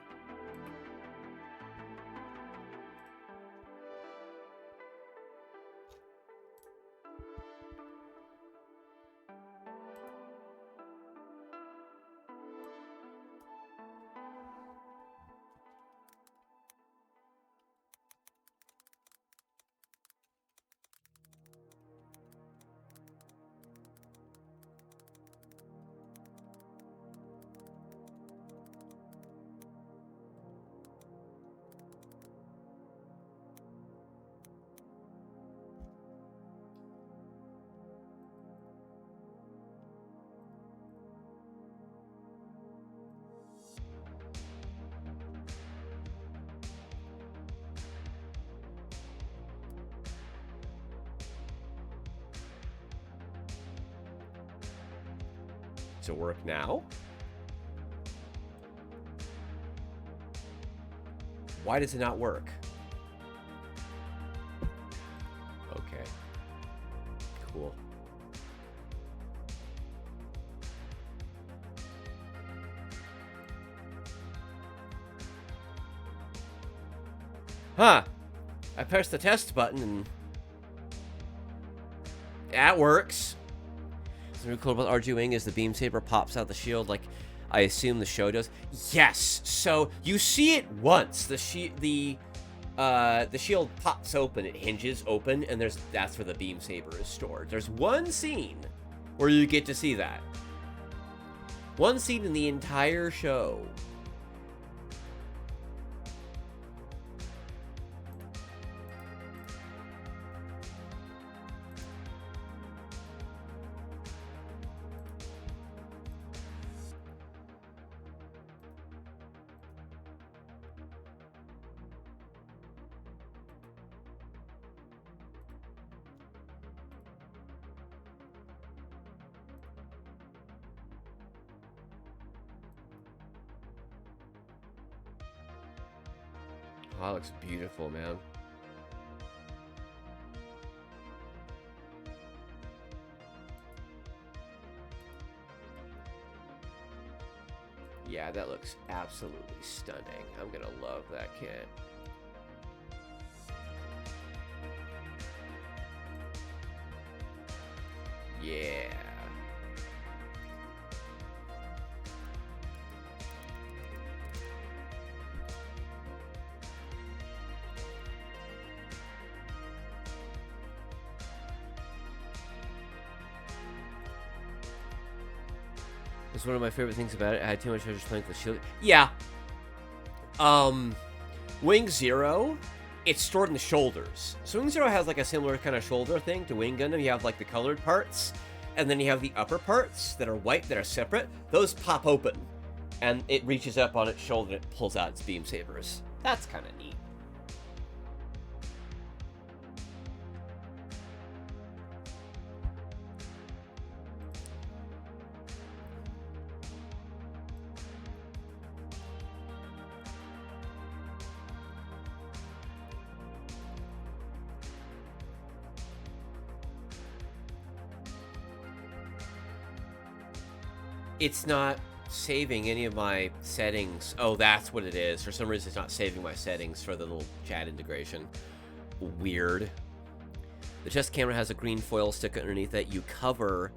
Does it work now? Why does it not work? Okay. Cool. Huh. I pressed the test button and that works. What's really cool about RG-wing is the beam saber pops out the shield like I assume the show does. Yes. So you see it once. The shield pops open, it hinges open, and that's where the beam saber is stored. There's one scene where you get to see that. One scene in the entire show. Oh, that looks beautiful, man. Yeah, that looks absolutely stunning. I'm gonna love that kit. Yeah. It's one of my favorite things about it. I had too much treasure playing with the shield. Yeah. Wing Zero, it's stored in the shoulders. So Wing Zero has like a similar kind of shoulder thing to Wing Gundam. You have like the colored parts, and then you have the upper parts that are white, that are separate. Those pop open, and it reaches up on its shoulder and it pulls out its beam sabers. That's kind of neat. It's not saving any of my settings. Oh, that's what it is. For some reason, it's not saving my settings for the little chat integration. Weird. The chest camera has a green foil stick underneath that you cover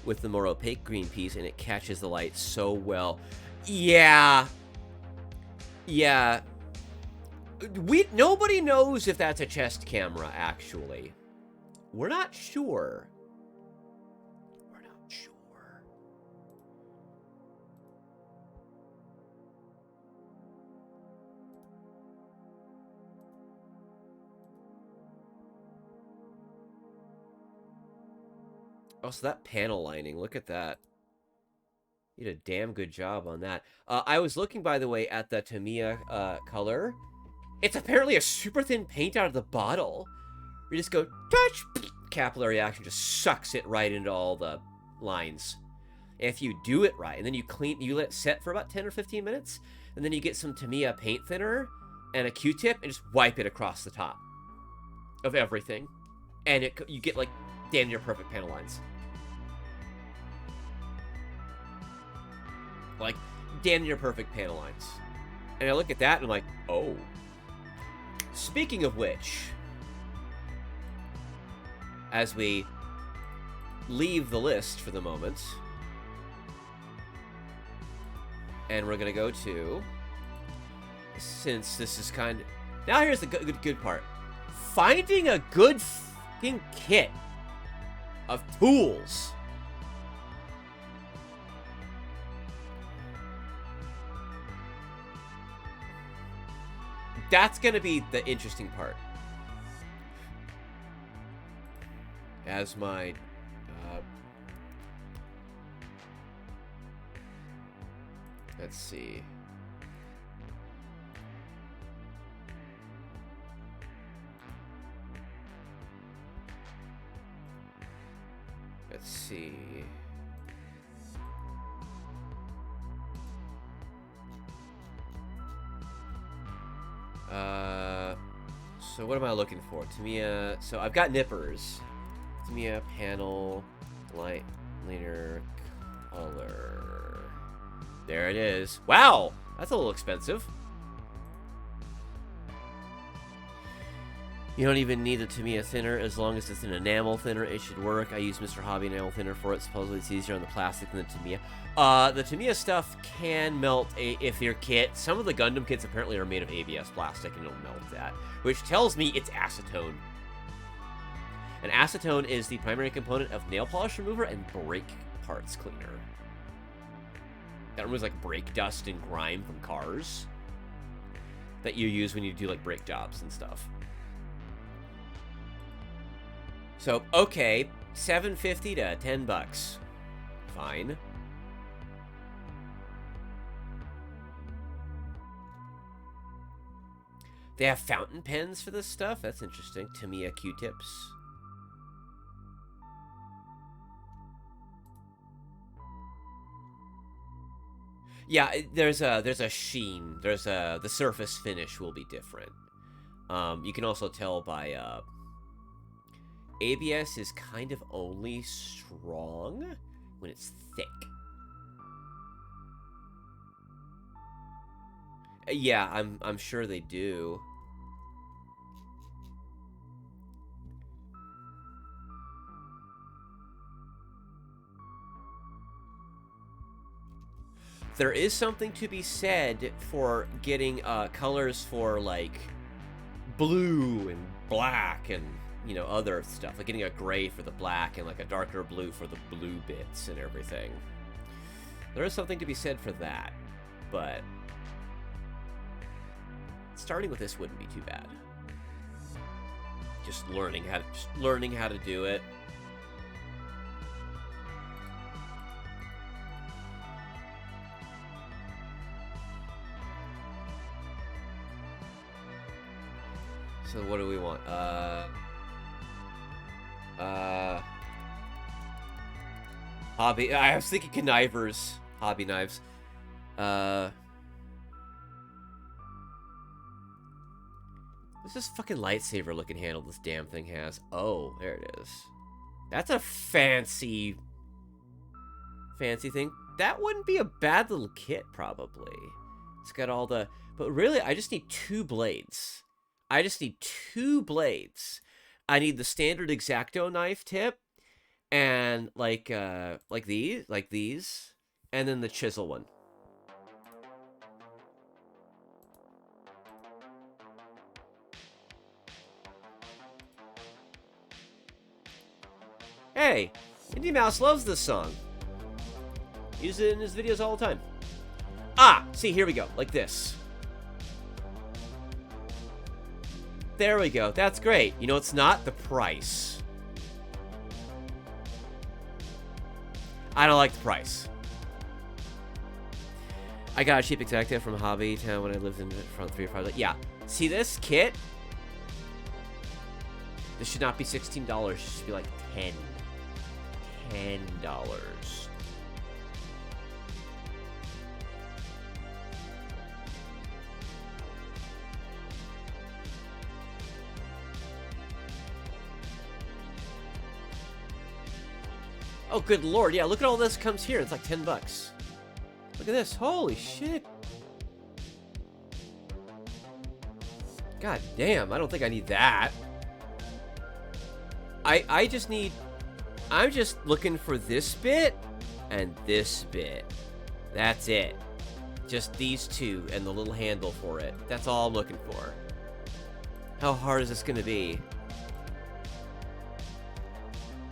with the more opaque green piece, and it catches the light so well. Yeah. Yeah. Nobody knows if that's a chest camera, actually. We're not sure. Oh, so that panel lining, look at that. You did a damn good job on that. I was looking, by the way, at the Tamiya color. It's apparently a super thin paint out of the bottle. You just go, touch, capillary action just sucks it right into all the lines. And if you do it right, and then you let it set for about 10 or 15 minutes, and then you get some Tamiya paint thinner and a Q-tip, and just wipe it across the top of everything. And you get, like, damn near perfect panel lines. Like, damn near perfect panel lines. And I look at that and I'm like, oh. Speaking of which, as we leave the list for the moment, and we're gonna go to, since this is kind of, now here's the good part. Finding a good fucking kit of tools. That's gonna be the interesting part. As my let's see. Let's see. So what am I looking for? Tamiya. So I've got nippers. Tamiya panel, light, linear, color. There it is. Wow, that's a little expensive. You don't even need the Tamiya thinner. As long as it's an enamel thinner, it should work. I use Mr. Hobby enamel thinner for it. Supposedly it's easier on the plastic than the Tamiya. The Tamiya stuff can melt if your kit. Some of the Gundam kits apparently are made of ABS plastic and it'll melt that, which tells me it's acetone. And acetone is the primary component of nail polish remover and brake parts cleaner. That removes like brake dust and grime from cars that you use when you do like brake jobs and stuff. So, okay, $7.50 to $10. Fine. They have fountain pens for this stuff? That's interesting. Tamiya Q-tips. Yeah, there's a sheen. The surface finish will be different. You can also tell by ABS is kind of only strong when it's thick. Yeah, I'm sure they do. There is something to be said for getting colors for like blue and black and, you know, other stuff, like getting a gray for the black and like a darker blue for the blue bits and everything. There is something to be said for that, but starting with this wouldn't be too bad. Just learning how to do it. So what do we want? Hobby. I was thinking connivers. Hobby knives. What's this fucking lightsaber looking handle this damn thing has? Oh, there it is. That's a fancy thing. That wouldn't be a bad little kit, probably. It's got all the... But really, I just need 2 blades. I just need 2 blades. I need the standard X-Acto knife tip, and like these, and then the chisel one. Hey, Indie Mouse loves this song. Uses it in his videos all the time. Ah, see, here we go, like this. There we go. That's great. You know, it's not the price. I don't like the price. I got a cheap X-Acto from Hobby Town when I lived in front 3 or 5. Yeah. See this kit? This should not be $16. It should be like $10. $10. Oh, good lord. Yeah, look at all this comes here. It's like $10. Look at this. Holy shit. God damn, I don't think I need that. I just need... I'm just looking for this bit and this bit. That's it. Just these 2 and the little handle for it. That's all I'm looking for. How hard is this going to be?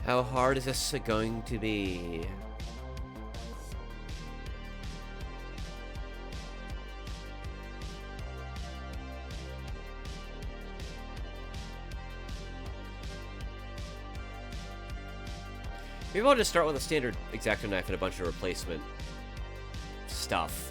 How hard is this going to be? Maybe I'll just start with a standard X-Acto knife and a bunch of replacement stuff.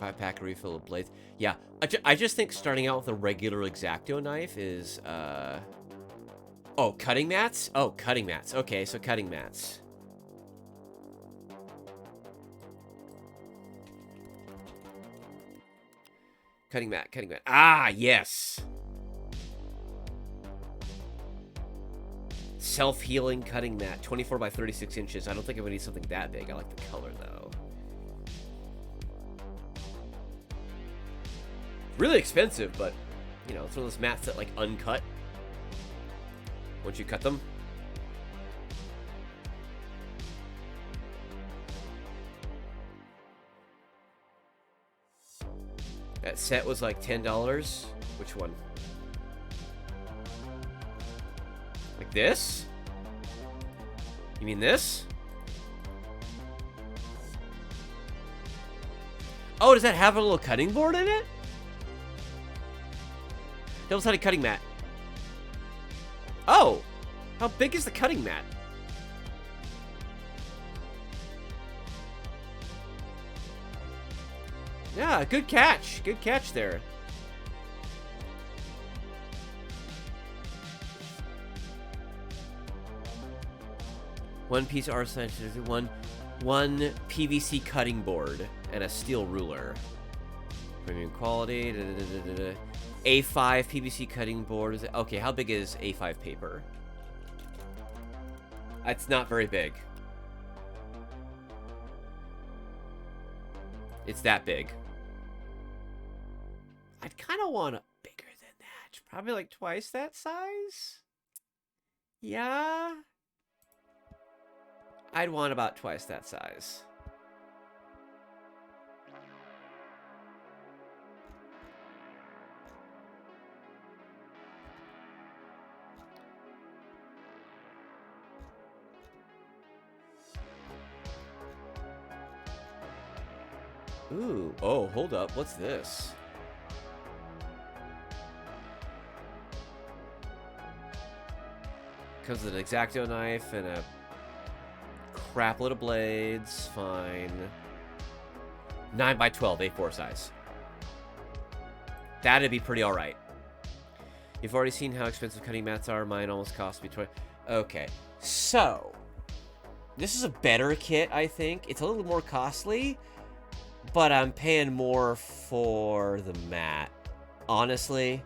5-pack refill of blades. Yeah, I just think starting out with a regular X-Acto knife is, Oh, cutting mats? Oh, cutting mats. Okay, so cutting mats. Cutting mat, cutting mat. Ah, yes! Self-healing cutting mat. 24 by 36 inches. I don't think I'm gonna need something that big. I like the color, though. Really expensive, but, you know, it's one of those mats that, like, uncut. Once you cut them. That set was like $10. Which one? Like this? You mean this? Oh, does that have a little cutting board in it? Double-sided cutting mat. Oh! How big is the cutting mat? Yeah, good catch. Good catch there. One piece arsenal, one PVC cutting board and a steel ruler. Premium quality. A5 PVC cutting board. Okay, how big is A5 paper? It's not very big. It's that big. I'd kind of want a bigger than that. Probably like twice that size. Yeah. I'd want about twice that size. Ooh. Oh, hold up. What's this? Comes with an X-Acto knife and a crap load of blades. Fine. 9 by 12, A4 size. That'd be pretty alright. You've already seen how expensive cutting mats are. Mine almost cost me 20. Okay. So. This is a better kit, I think. It's a little more costly. But I'm paying more for the mat. Honestly,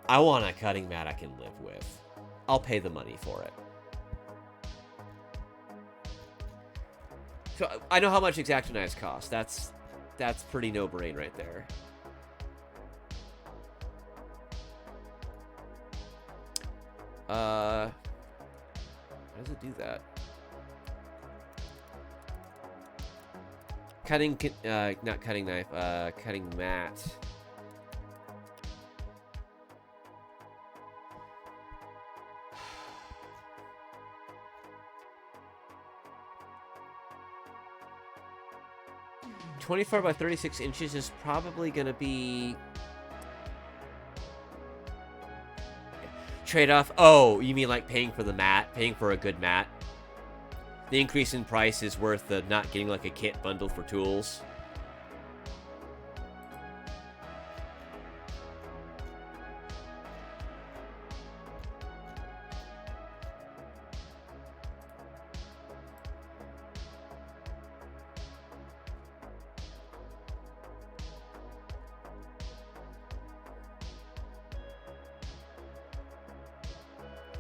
I want a cutting mat I can live with. I'll pay the money for it. So I know how much X-Acto knives cost. That's pretty no-brain right there. How does it do that? Cutting, not cutting knife, cutting mat. $24 by 36 inches is probably gonna be trade-off. Oh, you mean like paying for the mat, paying for a good mat? The increase in price is worth the not getting like a kit bundle for tools.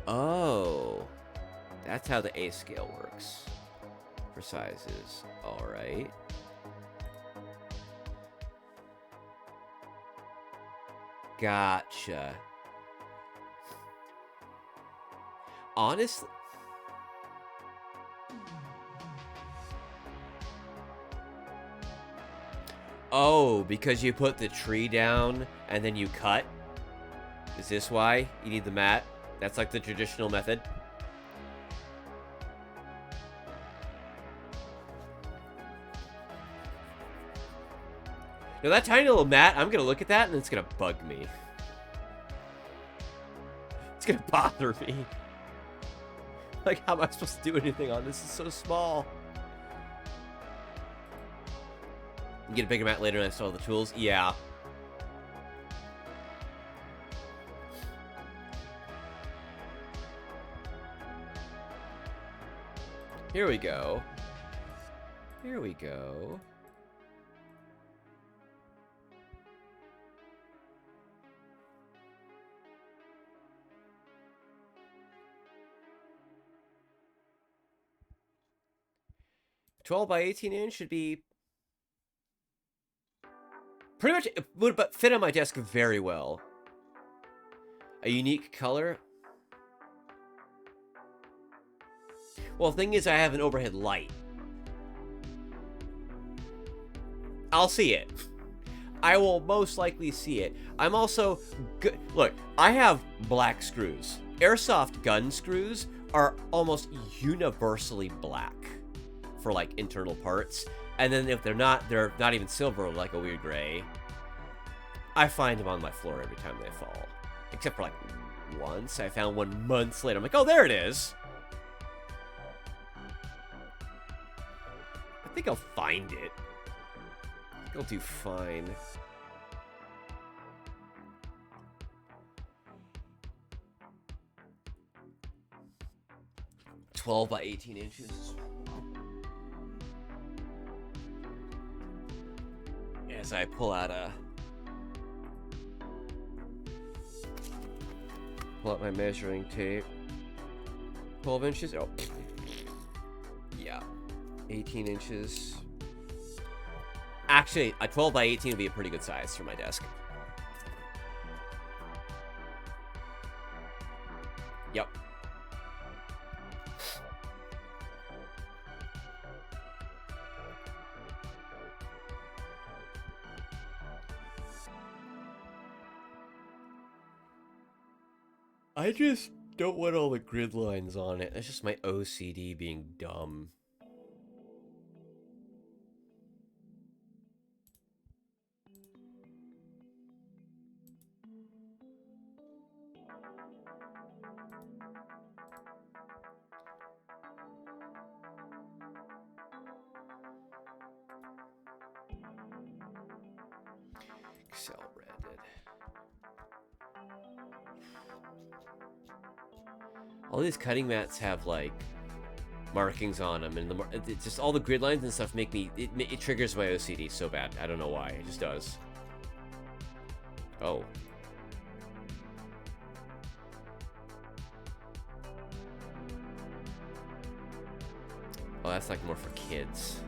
Oh, that's how the A scale works for sizes. All right. Gotcha. Honestly, oh, because you put the tree down and then you cut? Is this why you need the mat? That's like the traditional method. Now that tiny little mat, I'm gonna look at that and it's gonna bug me. It's gonna bother me. Like, how am I supposed to do anything on this? It's so small. You get a bigger mat later and install the tools. Yeah. Here we go. Here we go. $12 by 18 inch should be pretty much, it would fit on my desk very well. A unique color. Well, the thing is, I have an overhead light. I'll see it. I will most likely see it. I'm also good. Look, I have black screws. Airsoft gun screws are almost universally black for like internal parts. And then if they're not even silver, like a weird gray. I find them on my floor every time they fall. Except for like once. I found one months later. I'm like, oh, there it is. I think I'll find it. I think I'll do fine. $12 by 18 inches. As I pull out my measuring tape. 12 inches. Oh, yeah. 18 inches. Actually, a 12 by 18 would be a pretty good size for my desk. Yep. I just don't want all the grid lines on it. That's just my OCD being dumb. Excel branded. All these cutting mats have like markings on them, and it's just all the grid lines and stuff make me it triggers my OCD so bad. I don't know why. It just does. Oh. Oh, that's like more for kids.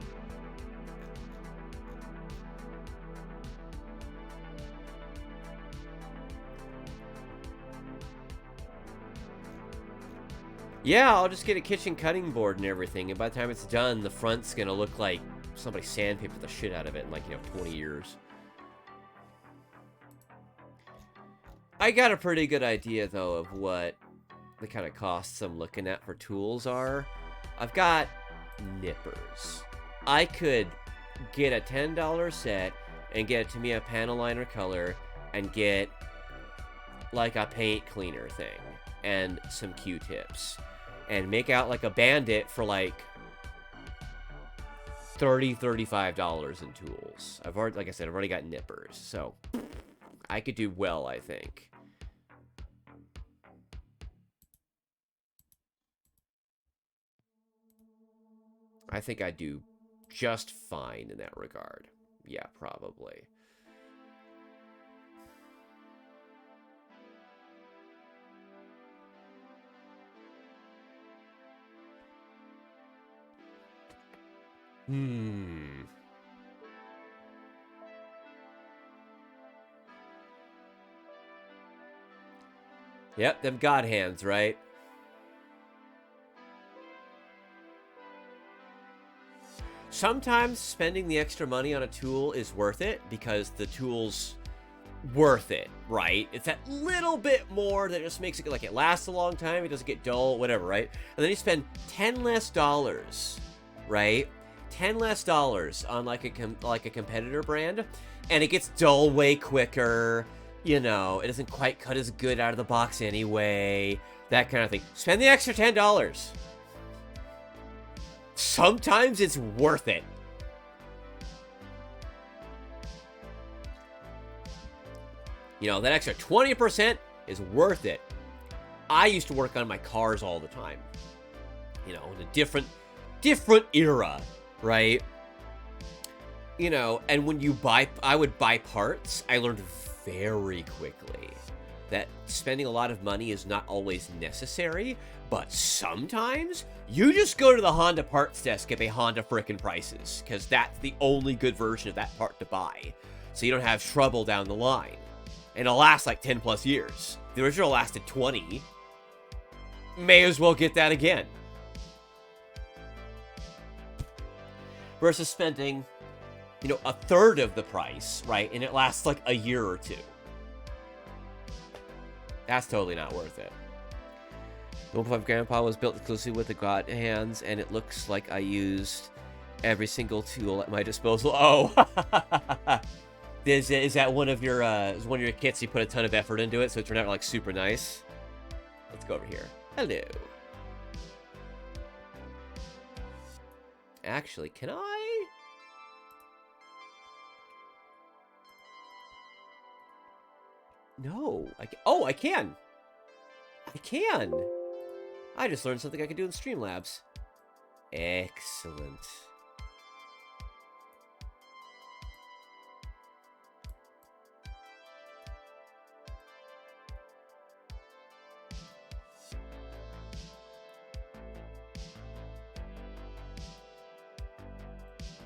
Yeah, I'll just get a kitchen cutting board and everything, and by the time it's done, the front's gonna look like somebody sandpapered the shit out of it in like, 20 years. I got a pretty good idea, though, of what the kind of costs I'm looking at for tools are. I've got nippers. I could get a $10 set and get a Tamiya panel liner color and get like a paint cleaner thing and some Q-tips and make out like a bandit for like $35 in tools. Like I said, I've already got nippers, so I could do well, I think. I think I'd do just fine in that regard. Yeah, probably. Yep, them God hands, right? Sometimes spending the extra money on a tool is worth it because the tool's worth it, right? It's that little bit more that just makes it like it lasts a long time, it doesn't get dull, whatever, right? And then you spend $10 less, right? $10 less on like a competitor brand, and it gets dull way quicker. It doesn't quite cut as good out of the box anyway. That kind of thing. Spend the extra $10. Sometimes it's worth it. You know, that extra 20% is worth it. I used to work on my cars all the time. You know, in a different era, right? You know, and when I would buy parts, I learned very quickly that spending a lot of money is not always necessary, but sometimes you just go to the Honda parts desk and pay Honda frickin' prices, because that's the only good version of that part to buy, so you don't have trouble down the line. And it'll last like 10 plus years. The original lasted 20. May as well get that again. Versus spending, you know, a third of the price, right? And it lasts like a year or two. That's totally not worth it. The 1.5 Grandpa was built exclusively with the God hands, and it looks like I used every single tool at my disposal. Oh, is that one of your kits? You put a ton of effort into it, so it turned out like super nice. Let's go over here. Hello. Actually, can I? No. Oh, I can. I can. I just learned something I can do in Streamlabs. Excellent.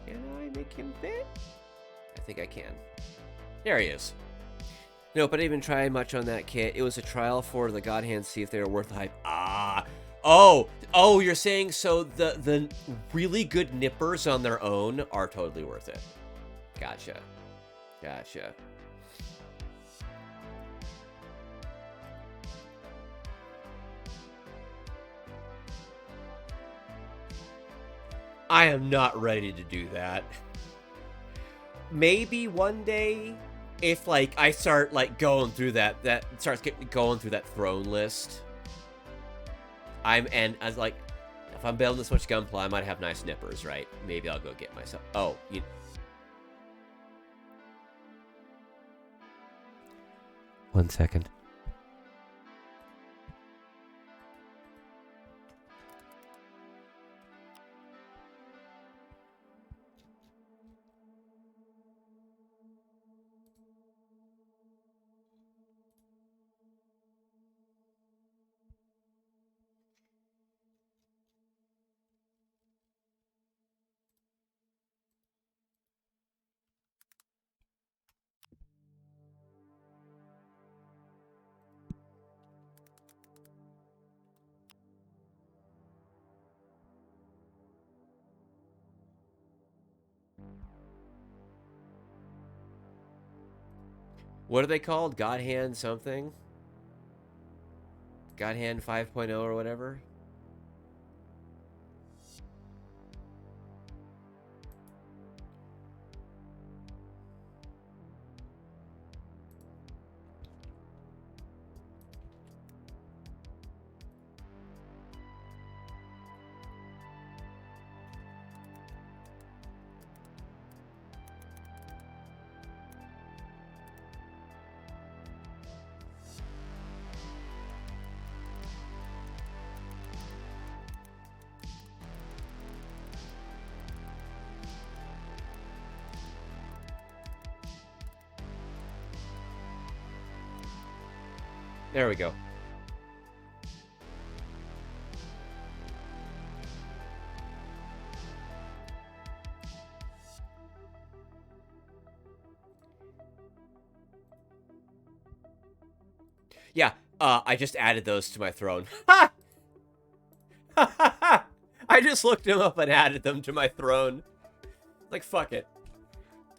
Can I make him fit? I think I can. There he is. No, but I didn't even try much on that kit. It was a trial for the God Hands, see if they were worth the hype. Ah. Oh, you're saying so the really good nippers on their own are totally worth it. Gotcha. I am not ready to do that. Maybe one day, if like I start like going through that going through that throne list. If I'm building this much Gunpla, I might have nice nippers, right? Maybe I'll go get myself. Oh, one second. What are they called? God Hand something? God Hand 5.0 or whatever? There we go. Yeah, I just added those to my throne. Ha! I just looked them up and added them to my throne. Like, fuck it.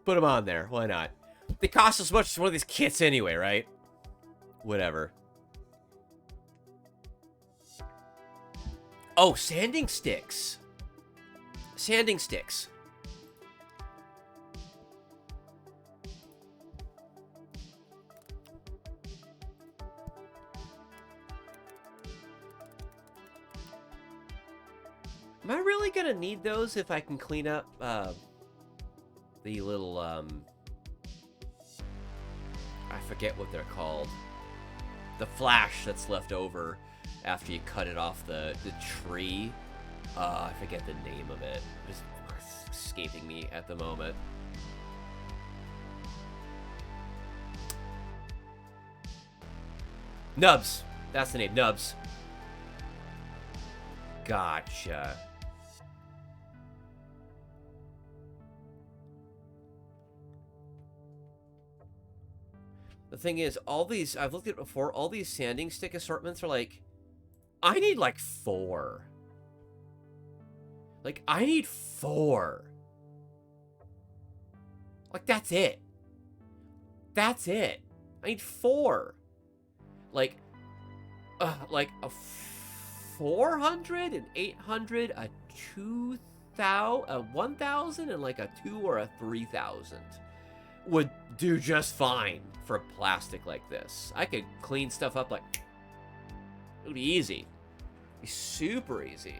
Put them on there. Why not? They cost as much as one of these kits anyway, right? Whatever. Oh, sanding sticks. Sanding sticks. Am I really gonna need those if I can clean up, the little, I forget what they're called. The flash that's left over after you cut it off the tree. I forget the name of it. It's escaping me at the moment. Nubs. That's the name. Nubs. Gotcha. The thing is, all these, I've looked at it before, all these sanding stick assortments are like, I need like 4. Like, I need 4. Like, that's it. That's it. I need 4. Like a 400, an 800, a 2,000, a 1,000, and like a 2 or a 3,000 would do just fine for plastic like this. I could clean stuff up like, it would be easy. It'd be super easy.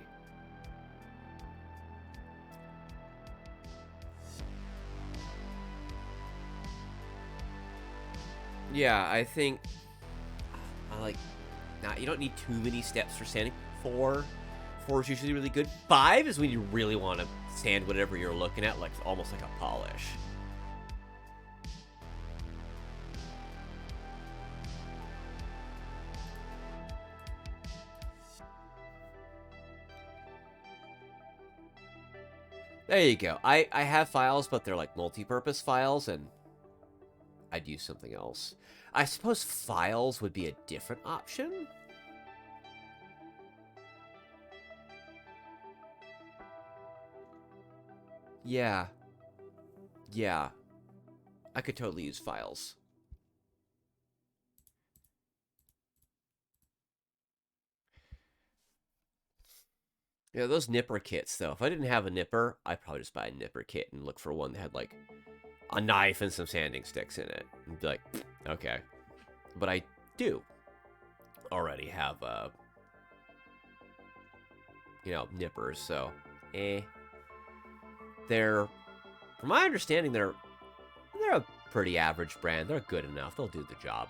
Yeah, I think nah, you don't need too many steps for sanding. 4 is usually really good. 5 is when you really want to sand whatever you're looking at, like almost like a polish. There you go. I have files, but they're like multi-purpose files, and I'd use something else. I suppose files would be a different option. Yeah. Yeah. I could totally use files. Yeah, those nipper kits, though. If I didn't have a nipper, I'd probably just buy a nipper kit and look for one that had, like, a knife and some sanding sticks in it. And be like, okay. But I do already have, you know, nippers, so, They're, from my understanding, they're a pretty average brand. They're good enough. They'll do the job.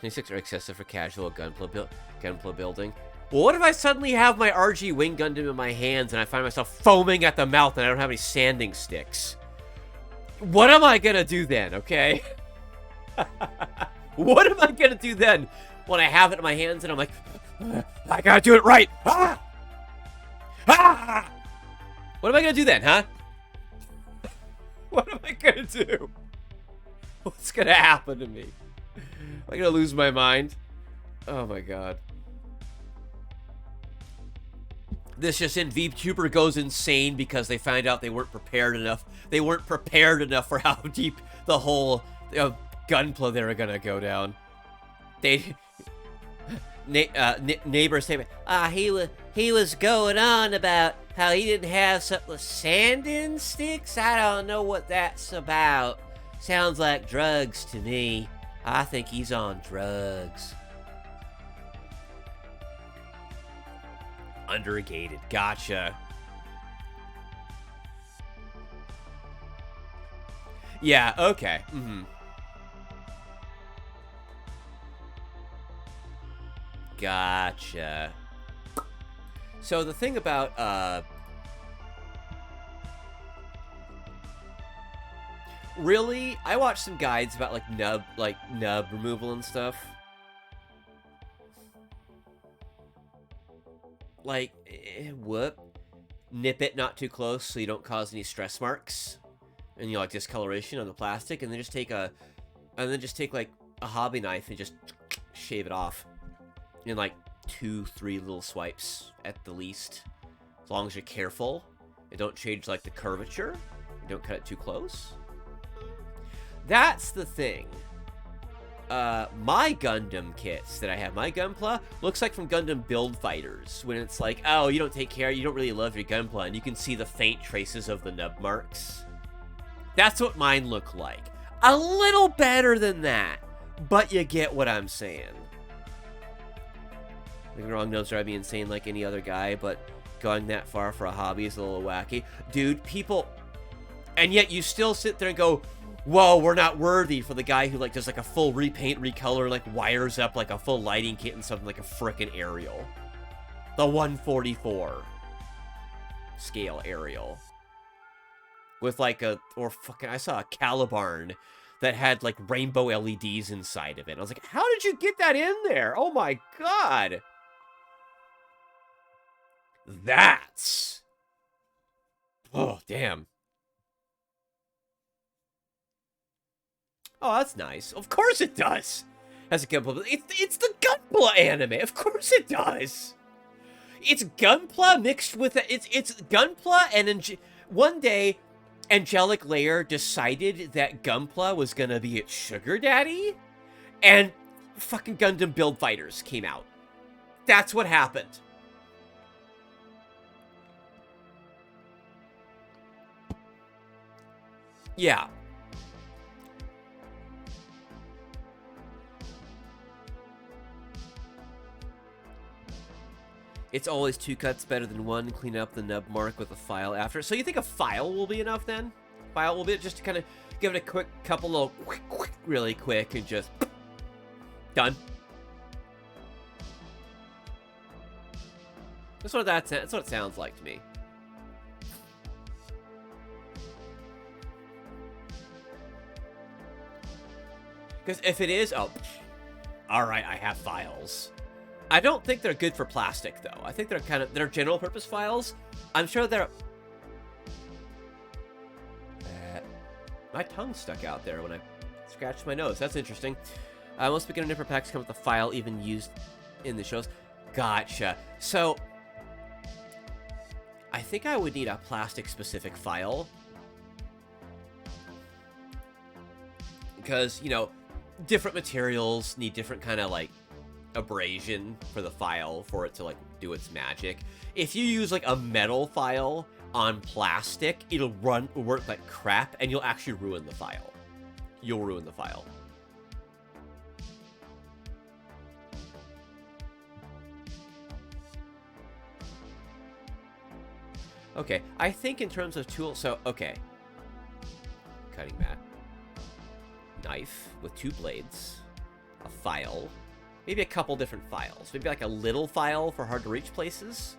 26 are excessive for casual Gunpla building. Well, what if I suddenly have my RG Wing Gundam in my hands and I find myself foaming at the mouth and I don't have any sanding sticks? What am I gonna do then, okay? What am I gonna do then when I have it in my hands and I'm like, I gotta do it right! Ah! Ah! What am I gonna do then, huh? What am I gonna do? What's gonna happen to me? Am I gonna lose my mind? Oh my god. This just in, VTuber goes insane because they find out they weren't prepared enough. They weren't prepared enough for how deep the whole Gunpla they were gonna go down. They... neighbors say, he was going on about how he didn't have some sanding sticks. I don't know what that's about. Sounds like drugs to me. I think he's on drugs. Undergated. Gotcha. Yeah, okay. Mm-hmm. Gotcha. So the thing about, really, I watched some guides about, like, nub removal and stuff. Like, whoop. Nip it not too close so you don't cause any stress marks. And, you know, like, discoloration on the plastic. And then just take like, a hobby knife and just shave it off. In, like, 2-3 little swipes at the least. As long as you're careful. And don't change, like, the curvature. And don't cut it too close. That's the thing. My Gundam kits that I have, my Gunpla, looks like from Gundam Build Fighters, when it's like, oh, you don't really love your Gunpla, and you can see the faint traces of the nub marks. That's what mine look like. A little better than that, but you get what I'm saying. Don't get me wrong, nubs drive me insane like any other guy, but going that far for a hobby is a little wacky. Dude, people... And yet you still sit there and go, Whoa, we're not worthy for the guy who, like, does, like, a full repaint, recolor, like, wires up, like, a full lighting kit and something like a frickin' aerial. The 144 scale aerial. With, like, I saw a Calibarn that had, like, rainbow LEDs inside of it. I was like, how did you get that in there? Oh my god! That's... Oh, damn. Oh, that's nice. Of course it does! Has a Gunpla. It's the Gunpla anime! Of course it does! It's Gunpla mixed with... It's Gunpla and... One day, Angelic Layer decided that Gunpla was gonna be its sugar daddy, and fucking Gundam Build Fighters came out. That's what happened. Yeah. It's always 2 cuts better than 1. Clean up the nub mark with a file after. So you think a file will be enough then? File will be just to kind of give it a quick couple little really quick and just done. That's what it sounds like to me. Because if it is, oh, all right, I have files. I don't think they're good for plastic, though. I think they're general purpose files. I'm sure they're... My tongue stuck out there when I scratched my nose. That's interesting. Most beginner nipper packs come with a file even used in the shows. Gotcha. So, I think I would need a plastic-specific file. Because, you know, different materials need different kind of, like, abrasion for the file for it to, like, do its magic. If you use, like, a metal file on plastic, it'll work like crap, and you'll actually ruin the file. You'll ruin the file. Okay, I think in terms of tools, so, okay. Cutting mat. Knife with 2 blades. A file. Maybe a couple different files. Maybe like a little file for hard-to-reach places.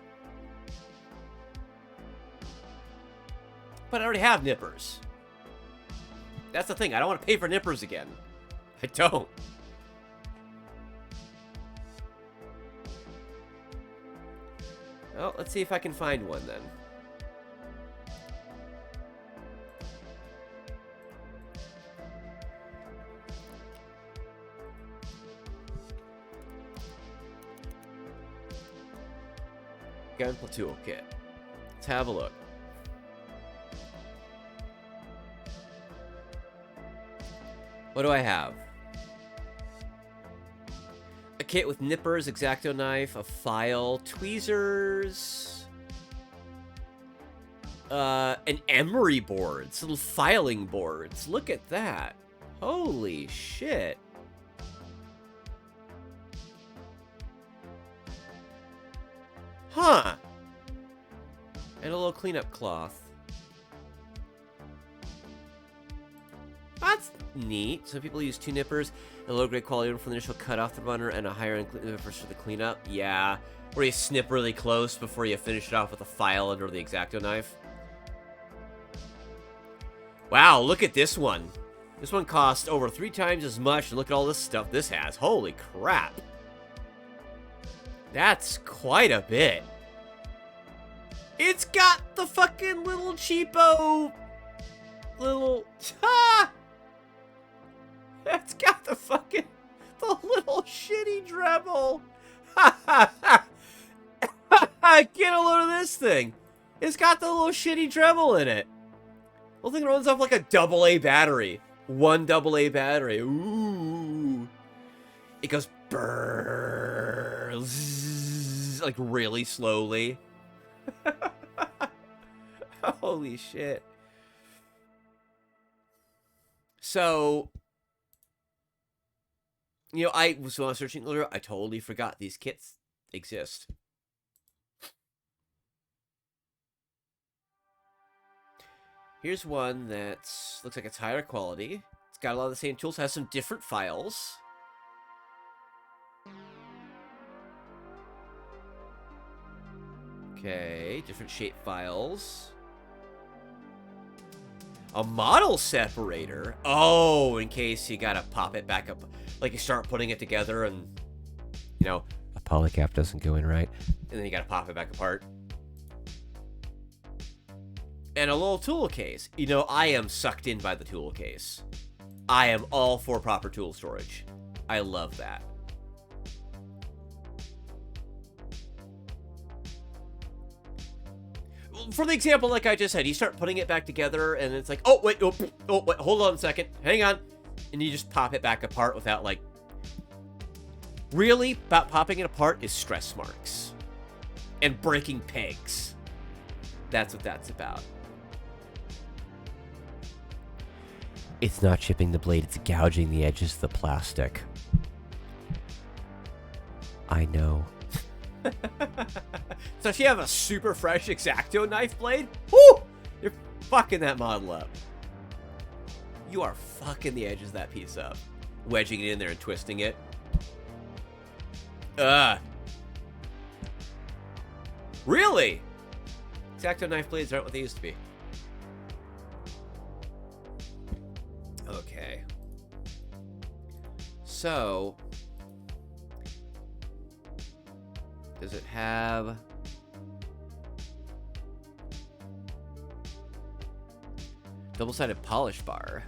But I already have nippers. That's the thing. I don't want to pay for nippers again. I don't. Well, let's see if I can find one then. Gunpla toolkit. Let's have a look. What do I have? A kit with nippers, X-Acto knife, a file, tweezers, an emery board, some little filing boards. Look at that. Holy shit. Huh. And a little cleanup cloth. That's neat. Some people use 2 nippers, a low grade quality one for the initial cut off the runner, and a higher end nippers for the cleanup. Yeah. Where you snip really close before you finish it off with a file under the X-Acto knife. Wow, look at this one. This one costs over 3 times as much, and look at all this stuff this has. Holy crap. That's quite a bit. It's got the fucking little cheapo... little... Ah! It's got the fucking... the little shitty Dremel. Get a load of this thing. It's got the little shitty Dremel in it. The thing runs off like a AA battery. 1 AA battery. Ooh. It goes brrrr, zzz, like really slowly. Holy shit. So, you know, I was searching earlier. I totally forgot these kits exist. Here's one that looks like it's higher quality. It's got a lot of the same tools, has some different files. Okay, different shape files. A model separator? Oh, in case you gotta pop it back up. Like you start putting it together and, you know, a polycap doesn't go in right. And then you gotta pop it back apart. And a little tool case. You know, I am sucked in by the tool case. I am all for proper tool storage. I love that. For the example, like I just said, you start putting it back together and it's like, oh, wait, wait, hold on a second. Hang on. And you just pop it back apart without, like... Really, about popping it apart is stress marks. And breaking pegs. That's what that's about. It's not chipping the blade, it's gouging the edges of the plastic. I know. So if you have a super fresh X-Acto knife blade, whoo! You're fucking that model up. You are fucking the edges of that piece up. Wedging it in there and twisting it. Really? X-Acto knife blades aren't what they used to be. Okay. So... does it have... double-sided polish bar?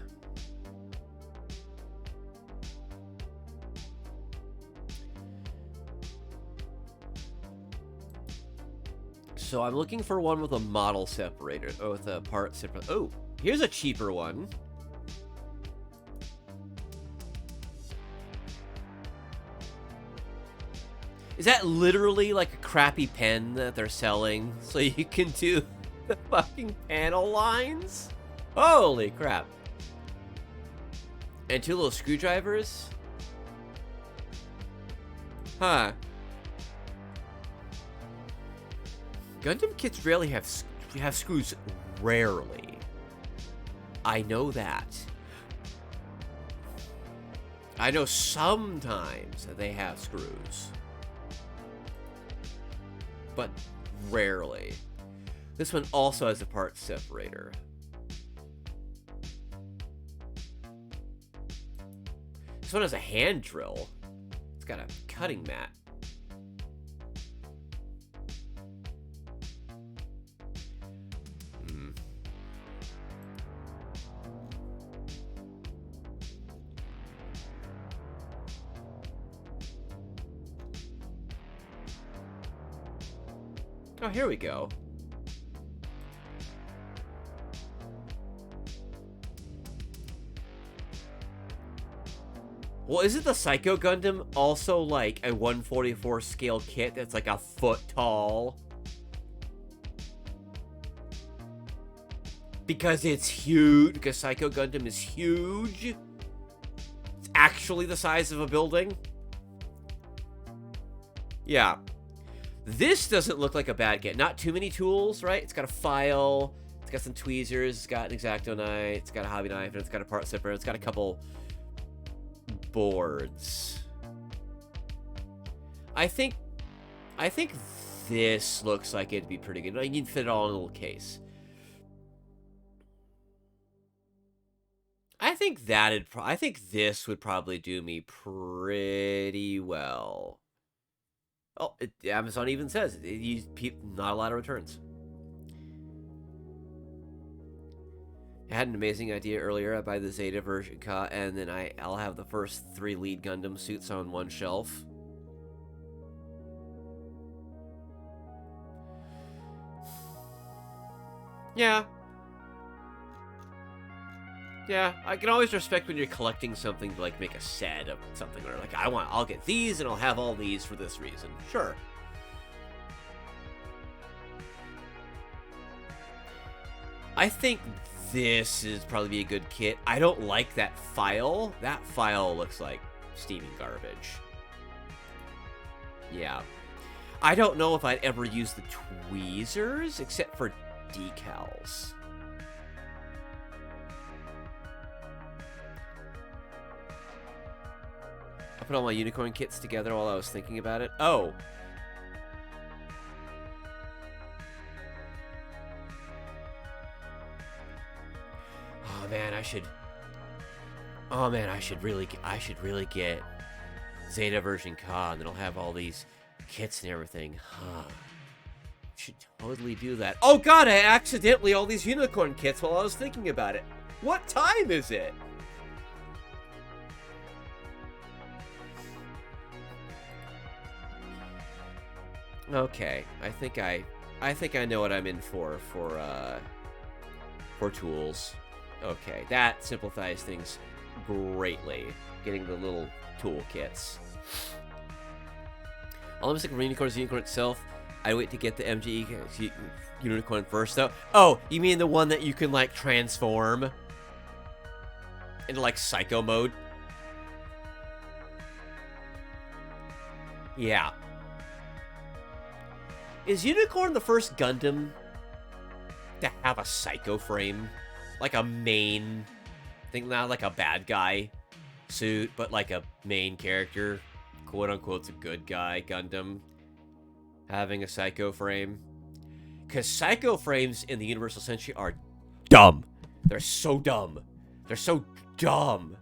So I'm looking for one with a model separator. Oh, with a part separator. Oh, here's a cheaper one. Is that literally like a crappy pen that they're selling so you can do the fucking panel lines? Holy crap. And 2 little screwdrivers? Huh. Gundam kits rarely have screws. Rarely. I know that. I know sometimes they have screws. But rarely. This one also has a part separator. This one has a hand drill. It's got a cutting mat. Oh, here we go. Well, isn't the Psycho Gundam also like a 1/44 scale kit that's like a foot tall? Because it's huge. Because Psycho Gundam is huge. It's actually the size of a building. Yeah. This doesn't look like a bad kit. Not too many tools, right? It's got a file. It's got some tweezers. It's got an X-Acto knife. It's got a hobby knife. And it's got a part separator. It's got a couple boards. I think this looks like it'd be pretty good. You can fit it all in a little case. I think this would probably do me pretty well. Oh, Amazon even says not a lot of returns. I had an amazing idea earlier. I buy the Zeta version, and then I'll have the first 3 lead Gundam suits on one shelf. Yeah. Yeah, I can always respect when you're collecting something to, like, make a set of something, or, like, I'll get these, and I'll have all these for this reason. Sure. I think this is probably be a good kit. I don't like that file. That file looks like steaming garbage. Yeah. I don't know if I'd ever use the tweezers, except for decals. put all my unicorn kits together while I was thinking about it. Oh. Oh man, I should really get Zeta version Ka, and then I'll have all these kits and everything. Huh. Should totally do that. Oh god, I accidentally all these unicorn kits while I was thinking about it. What time is it? Okay, I think I know what I'm in for tools. Okay, that simplifies things greatly. Getting the little tool kits. All I'm missing from unicorn is the unicorn itself. I wait to get the MGE unicorn first, though. Oh, you mean the one that you can like transform into like psycho mode? Yeah. Is Unicorn the first Gundam to have a psycho frame? Like a main thing, not like a bad guy suit, but like a main character, quote unquote, a good guy Gundam having a psycho frame. Because psycho frames in the Universal Century are dumb. They're so dumb. They're so dumb.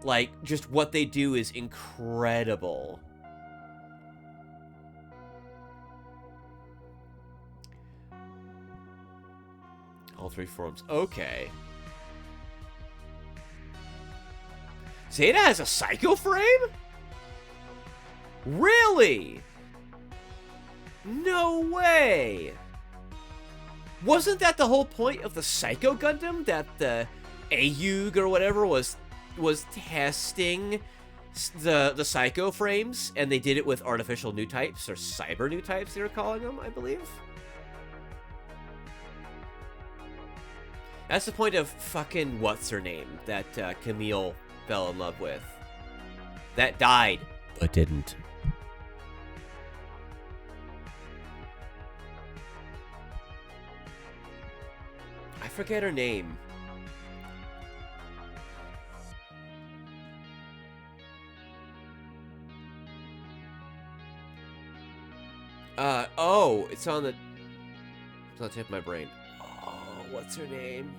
Like, just what they do is incredible. All three forms. Okay. Zeta has a psycho frame? Really? No way. Wasn't that the whole point of the Psycho Gundam? That the AUG or whatever was testing the Psycho frames, and they did it with artificial new types, or cyber new types they were calling them, I believe. That's the point of fucking what's-her-name that Camille fell in love with. That died, but didn't. I forget her name. Oh, it's on the tip of my brain. Oh, what's her name?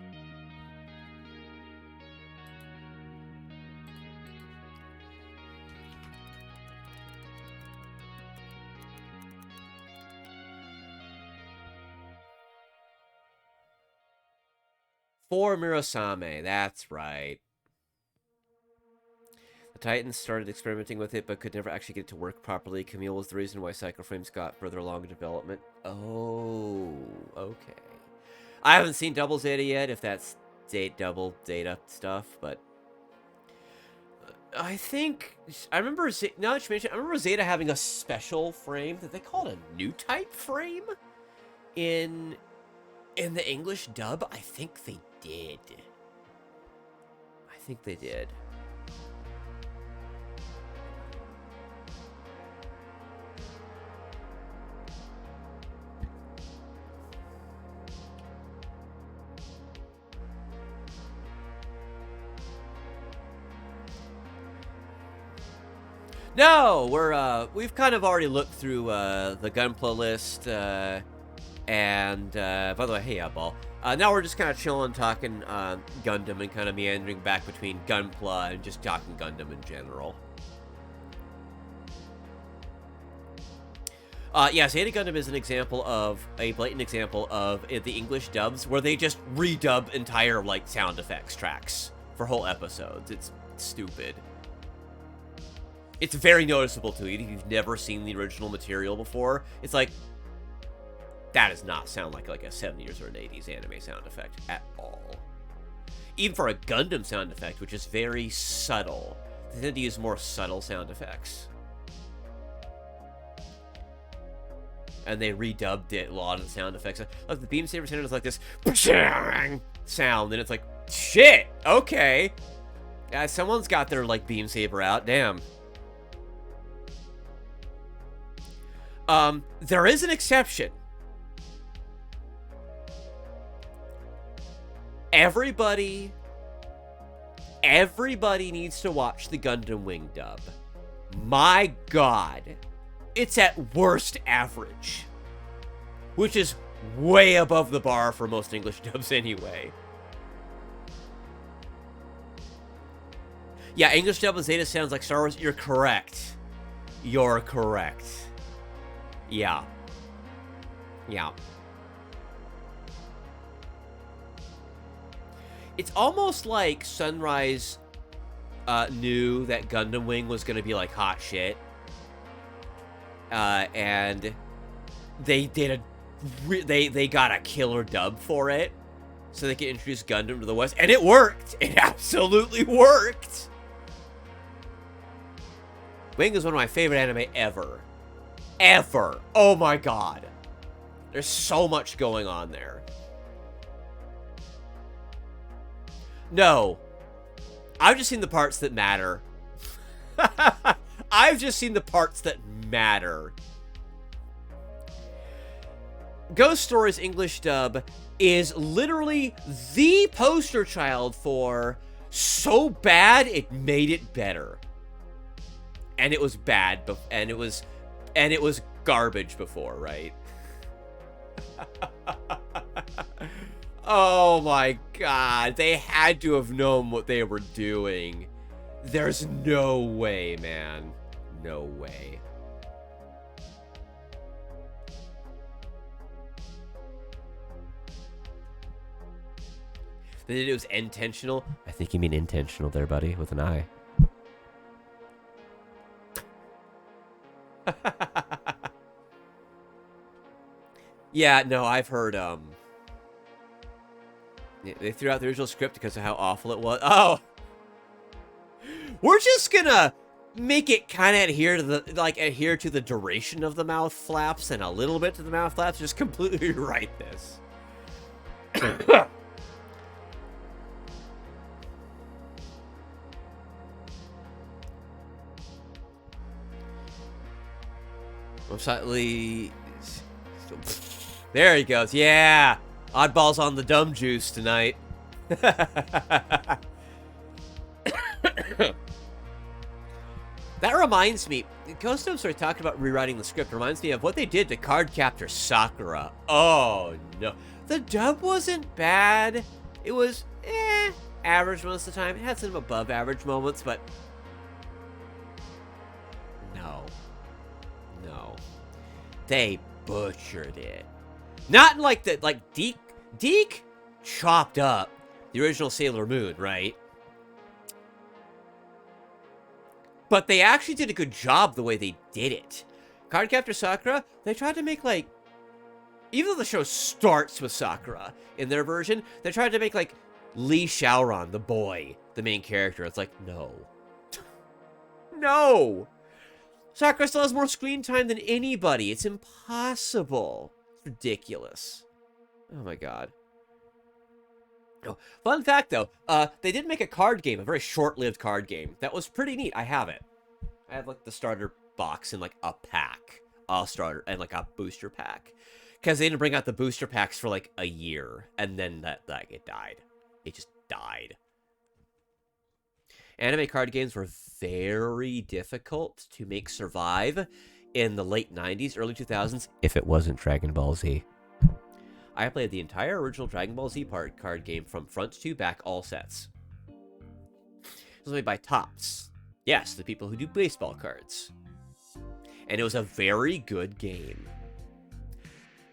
For Mirosame, that's right. The Titans started experimenting with it, but could never actually get it to work properly. Camille was the reason why Psycho Frames got further along in development. Oh, okay. I haven't seen Double Zeta yet, if that's double Zeta stuff, but I think I remember. Now that you mention, I remember Zeta having a special frame that they called a new type frame in the English dub. I think they did. I think they did. No, we've kind of already looked through the Gunpla list, and by the way, hey, Ball. Now we're just kind of chilling, talking Gundam, and kind of meandering back between Gunpla and just talking Gundam in general. Yeah, Zeta Gundam is an example of a blatant example of the English dubs where they just redub entire like sound effects tracks for whole episodes. It's stupid. It's very noticeable to you if you've never seen the original material before. It's like, that does not sound like a 70s or an 80s anime sound effect at all. Even for a Gundam sound effect, which is very subtle. They tend to use more subtle sound effects. And they redubbed it, a lot of the sound effects. Like the Beam Saber sound is like this sound, and it's like, shit, okay. Yeah, someone's got their like Beam Saber out, damn. There is an exception. Everybody Everybody needs to watch the Gundam Wing dub. My God. It's at worst average. Which is way above the bar for most English dubs anyway. Yeah, English dub of Zeta sounds like Star Wars. You're correct. You're correct. Yeah. Yeah. It's almost like Sunrise knew that Gundam Wing was going to be like hot shit. And they did they got a killer dub for it. So they could introduce Gundam to the West. And it worked. It absolutely worked. Wing is one of my favorite anime ever. Ever. Oh my God. There's so much going on there. No. I've just seen the parts that matter. I've just seen the parts that matter. Ghost Story's English dub is literally the poster child for so bad it made it better. And it was bad, and it was garbage before, right? Oh my God, they had to have known what they were doing. There's no way, man. No way. It was intentional. I think you mean intentional there, buddy, with an I. Yeah, no, I've heard, they threw out the original script because of how awful it was. Oh! We're just gonna make it kind of adhere to the duration of the mouth flaps and a little bit to the mouth flaps. Just completely rewrite this. I'm slightly... There he goes. Yeah! Oddball's on the dumb juice tonight. That reminds me, Ghost Dub started talking about rewriting the script. Reminds me of what they did to Cardcaptor Sakura. Oh, no. The dub wasn't bad. It was, average most of the time. It had some above average moments, but... No. They butchered it. Not like the, Deke chopped up the original Sailor Moon, right? But they actually did a good job the way they did it. Cardcaptor Sakura, they tried to make, even though the show starts with Sakura in their version, they tried to make, Lee Shaoran, the boy, the main character. It's like, no. No! Sakura still has more screen time than anybody. It's impossible. It's ridiculous. Oh my God. Oh, fun fact, though, they did make a card game, a very short-lived card game. That was pretty neat. I have it. I have, the starter box and, a pack. A starter, and, a booster pack. Because they didn't bring out the booster packs for, a year. And then, it died. It just died. Anime card games were very difficult to make survive in the late 90s, early 2000s, if it wasn't Dragon Ball Z. I played the entire original Dragon Ball Z card game from front to back, all sets. It was made by Topps. Yes, the people who do baseball cards. And it was a very good game.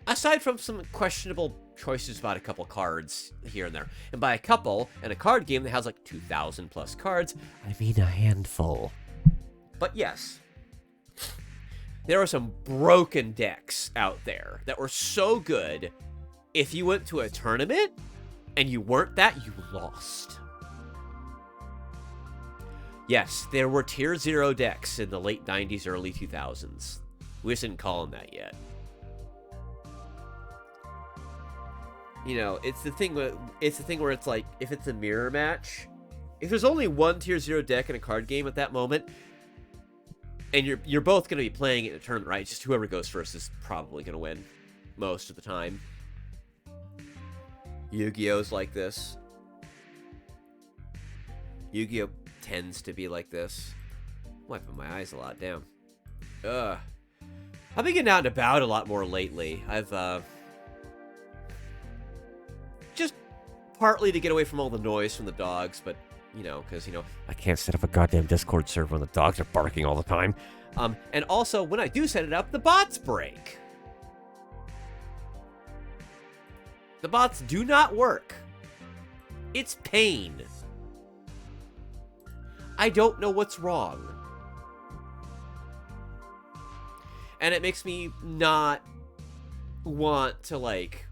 Aside from some questionable choices about a couple cards here and there. And by a couple, in a card game that has 2,000 plus cards, I mean a handful. But yes, there are some broken decks out there that were so good, if you went to a tournament and you weren't that, you lost. Yes, there were Tier 0 decks in the late 90s, early 2000s. We just didn't call them that yet. You know, it's the thing where it's if it's a mirror match, if there's only one Tier 0 deck in a card game at that moment, and you're both going to be playing it in a tournament, right? Just whoever goes first is probably going to win most of the time. Yu-Gi-Oh's like this. Yu-Gi-Oh tends to be like this. I'm wiping my eyes a lot, damn. I've been getting out and about a lot more lately. I've, just partly to get away from all the noise from the dogs, but, you know, because, you know, I can't set up a goddamn Discord server when the dogs are barking all the time. And also, when I do set it up, the bots break. The bots do not work. It's pain. I don't know what's wrong. And it makes me not want to, like,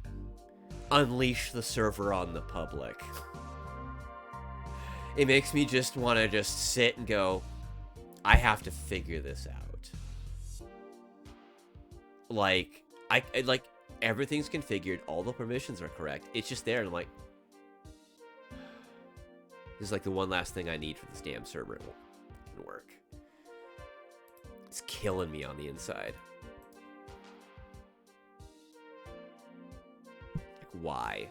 unleash the server on the public. It makes me just want to just sit and go, I have to figure this out. Like, like, everything's configured, all the permissions are correct. It's just there, and I'm like, this is like the one last thing I need for this damn server to work. It's killing me on the inside. Like, why?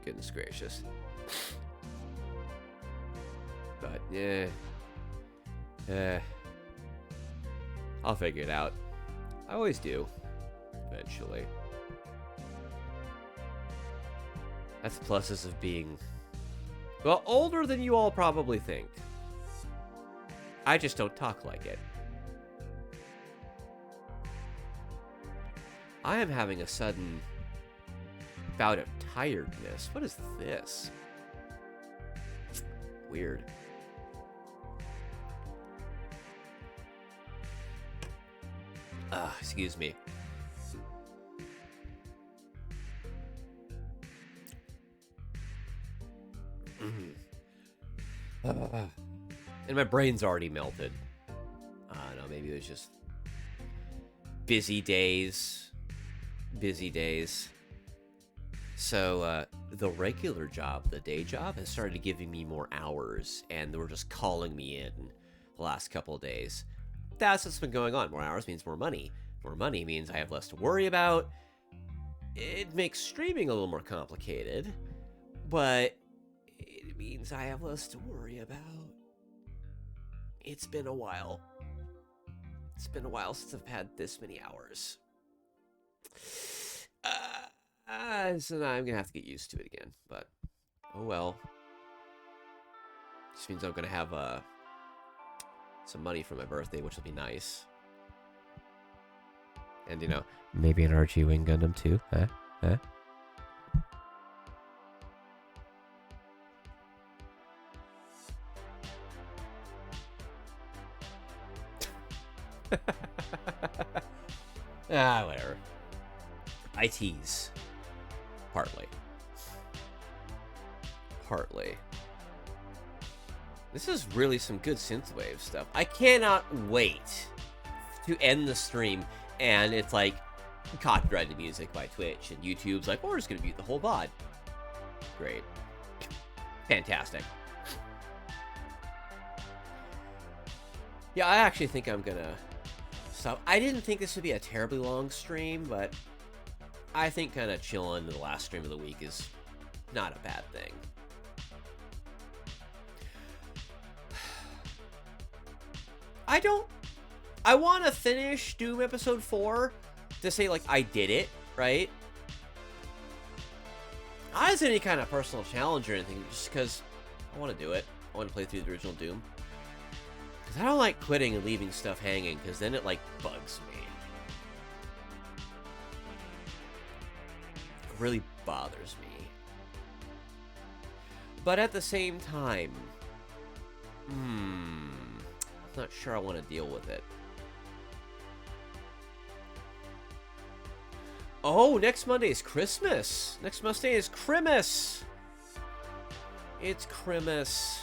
Goodness gracious. But, yeah. I'll figure it out. I always do. Eventually. That's the pluses of being, well, older than you all probably think. I just don't talk like it. I am having a sudden bout of tiredness. What is this? Weird. Excuse me. And my brain's already melted. I don't know, maybe it was just busy days. Busy days. So, the regular job, the day job, has started giving me more hours, and they were just calling me in the last couple of days. That's what's been going on. More hours means more money. More money means I have less to worry about. It makes streaming a little more complicated, but it means I have less to worry about. It's been a while. It's been a while since I've had this many hours. So now I'm gonna have to get used to it again, but oh well. Just means I'm gonna have some money for my birthday, which will be nice. And, you know, maybe an RG Wing Gundam too, huh? Huh? Whatever. I tease. Partly. Partly. This is really some good synthwave stuff. I cannot wait to end the stream and it's like copyrighted music by Twitch and YouTube's like, we're just gonna mute the whole VOD. Great. Fantastic. Yeah, I actually think I'm gonna stop. I didn't think this would be a terribly long stream, but I think kind of chilling the last stream of the week is not a bad thing. I want to finish Doom Episode 4 to say, like, I did it, right? Not as any kind of personal challenge or anything, just because I want to do it. I want to play through the original Doom. Because I don't like quitting and leaving stuff hanging, because then it, like, bugs me. It really bothers me. But at the same time, I'm not sure I want to deal with it. Oh, next Monday is Christmas. Next Monday is Christmas. It's Christmas.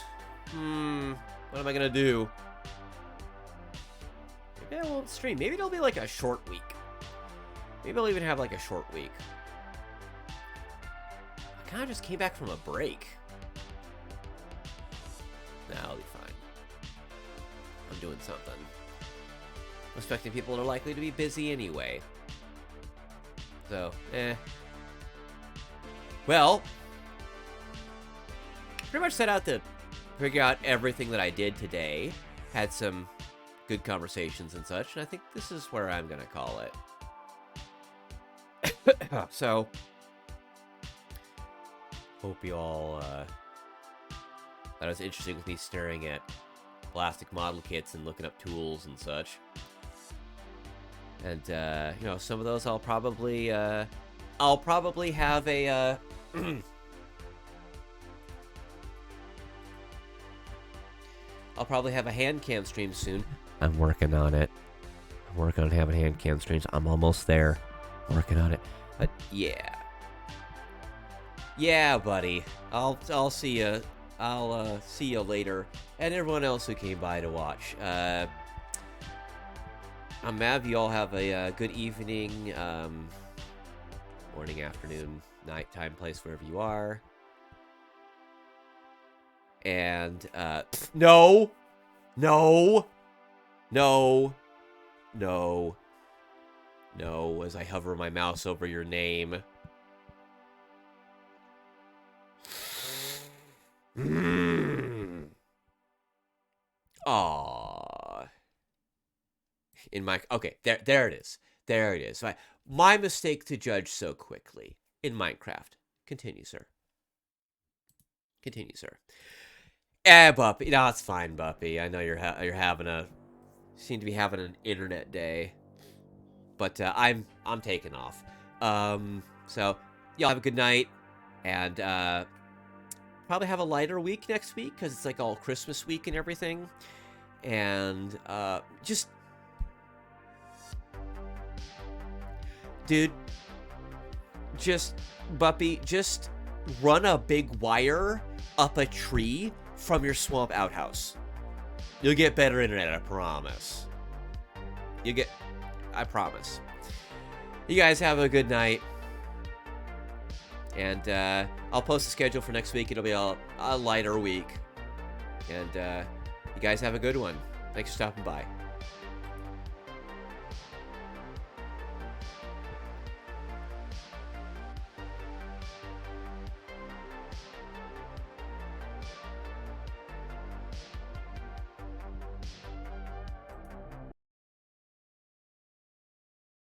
What am I gonna do? Maybe I won't stream. Maybe it'll be like a short week. Maybe I'll even have like a short week. I kind of just came back from a break. Nah, I'll be fine. I'm doing something. I'm expecting people are likely to be busy anyway. So, Well, pretty much set out to figure out everything that I did today. Had some good conversations and such, and I think this is where I'm gonna call it. So, hope you all thought it was interesting with me staring at plastic model kits and looking up tools and such. And you know, some of those I'll probably have a I'll probably have a hand cam stream soon. I'm working on it. I'm working on having hand cam streams. I'm almost there. Working on it. But yeah. Yeah, buddy. I'll see you. I'll see you later. And everyone else who came by to watch. I'm Mav. You all have a good evening, morning, afternoon, nighttime, place, wherever you are. And, no, as I hover my mouse over your name. Aww. In my, okay, there it is. There it is. My mistake to judge so quickly in Minecraft. Continue, sir. Continue, sir. Buppy. No, it's fine, Buppy. I know you're having seem to be having an internet day. But I'm taking off. So y'all have a good night, and probably have a lighter week next week because it's like all Christmas week and everything. And just, dude, just Buppy, just run a big wire up a tree from your swamp outhouse. You'll get better internet, I promise. I promise. You guys have a good night. And I'll post the schedule for next week. It'll be a lighter week. And you guys have a good one. Thanks for stopping by.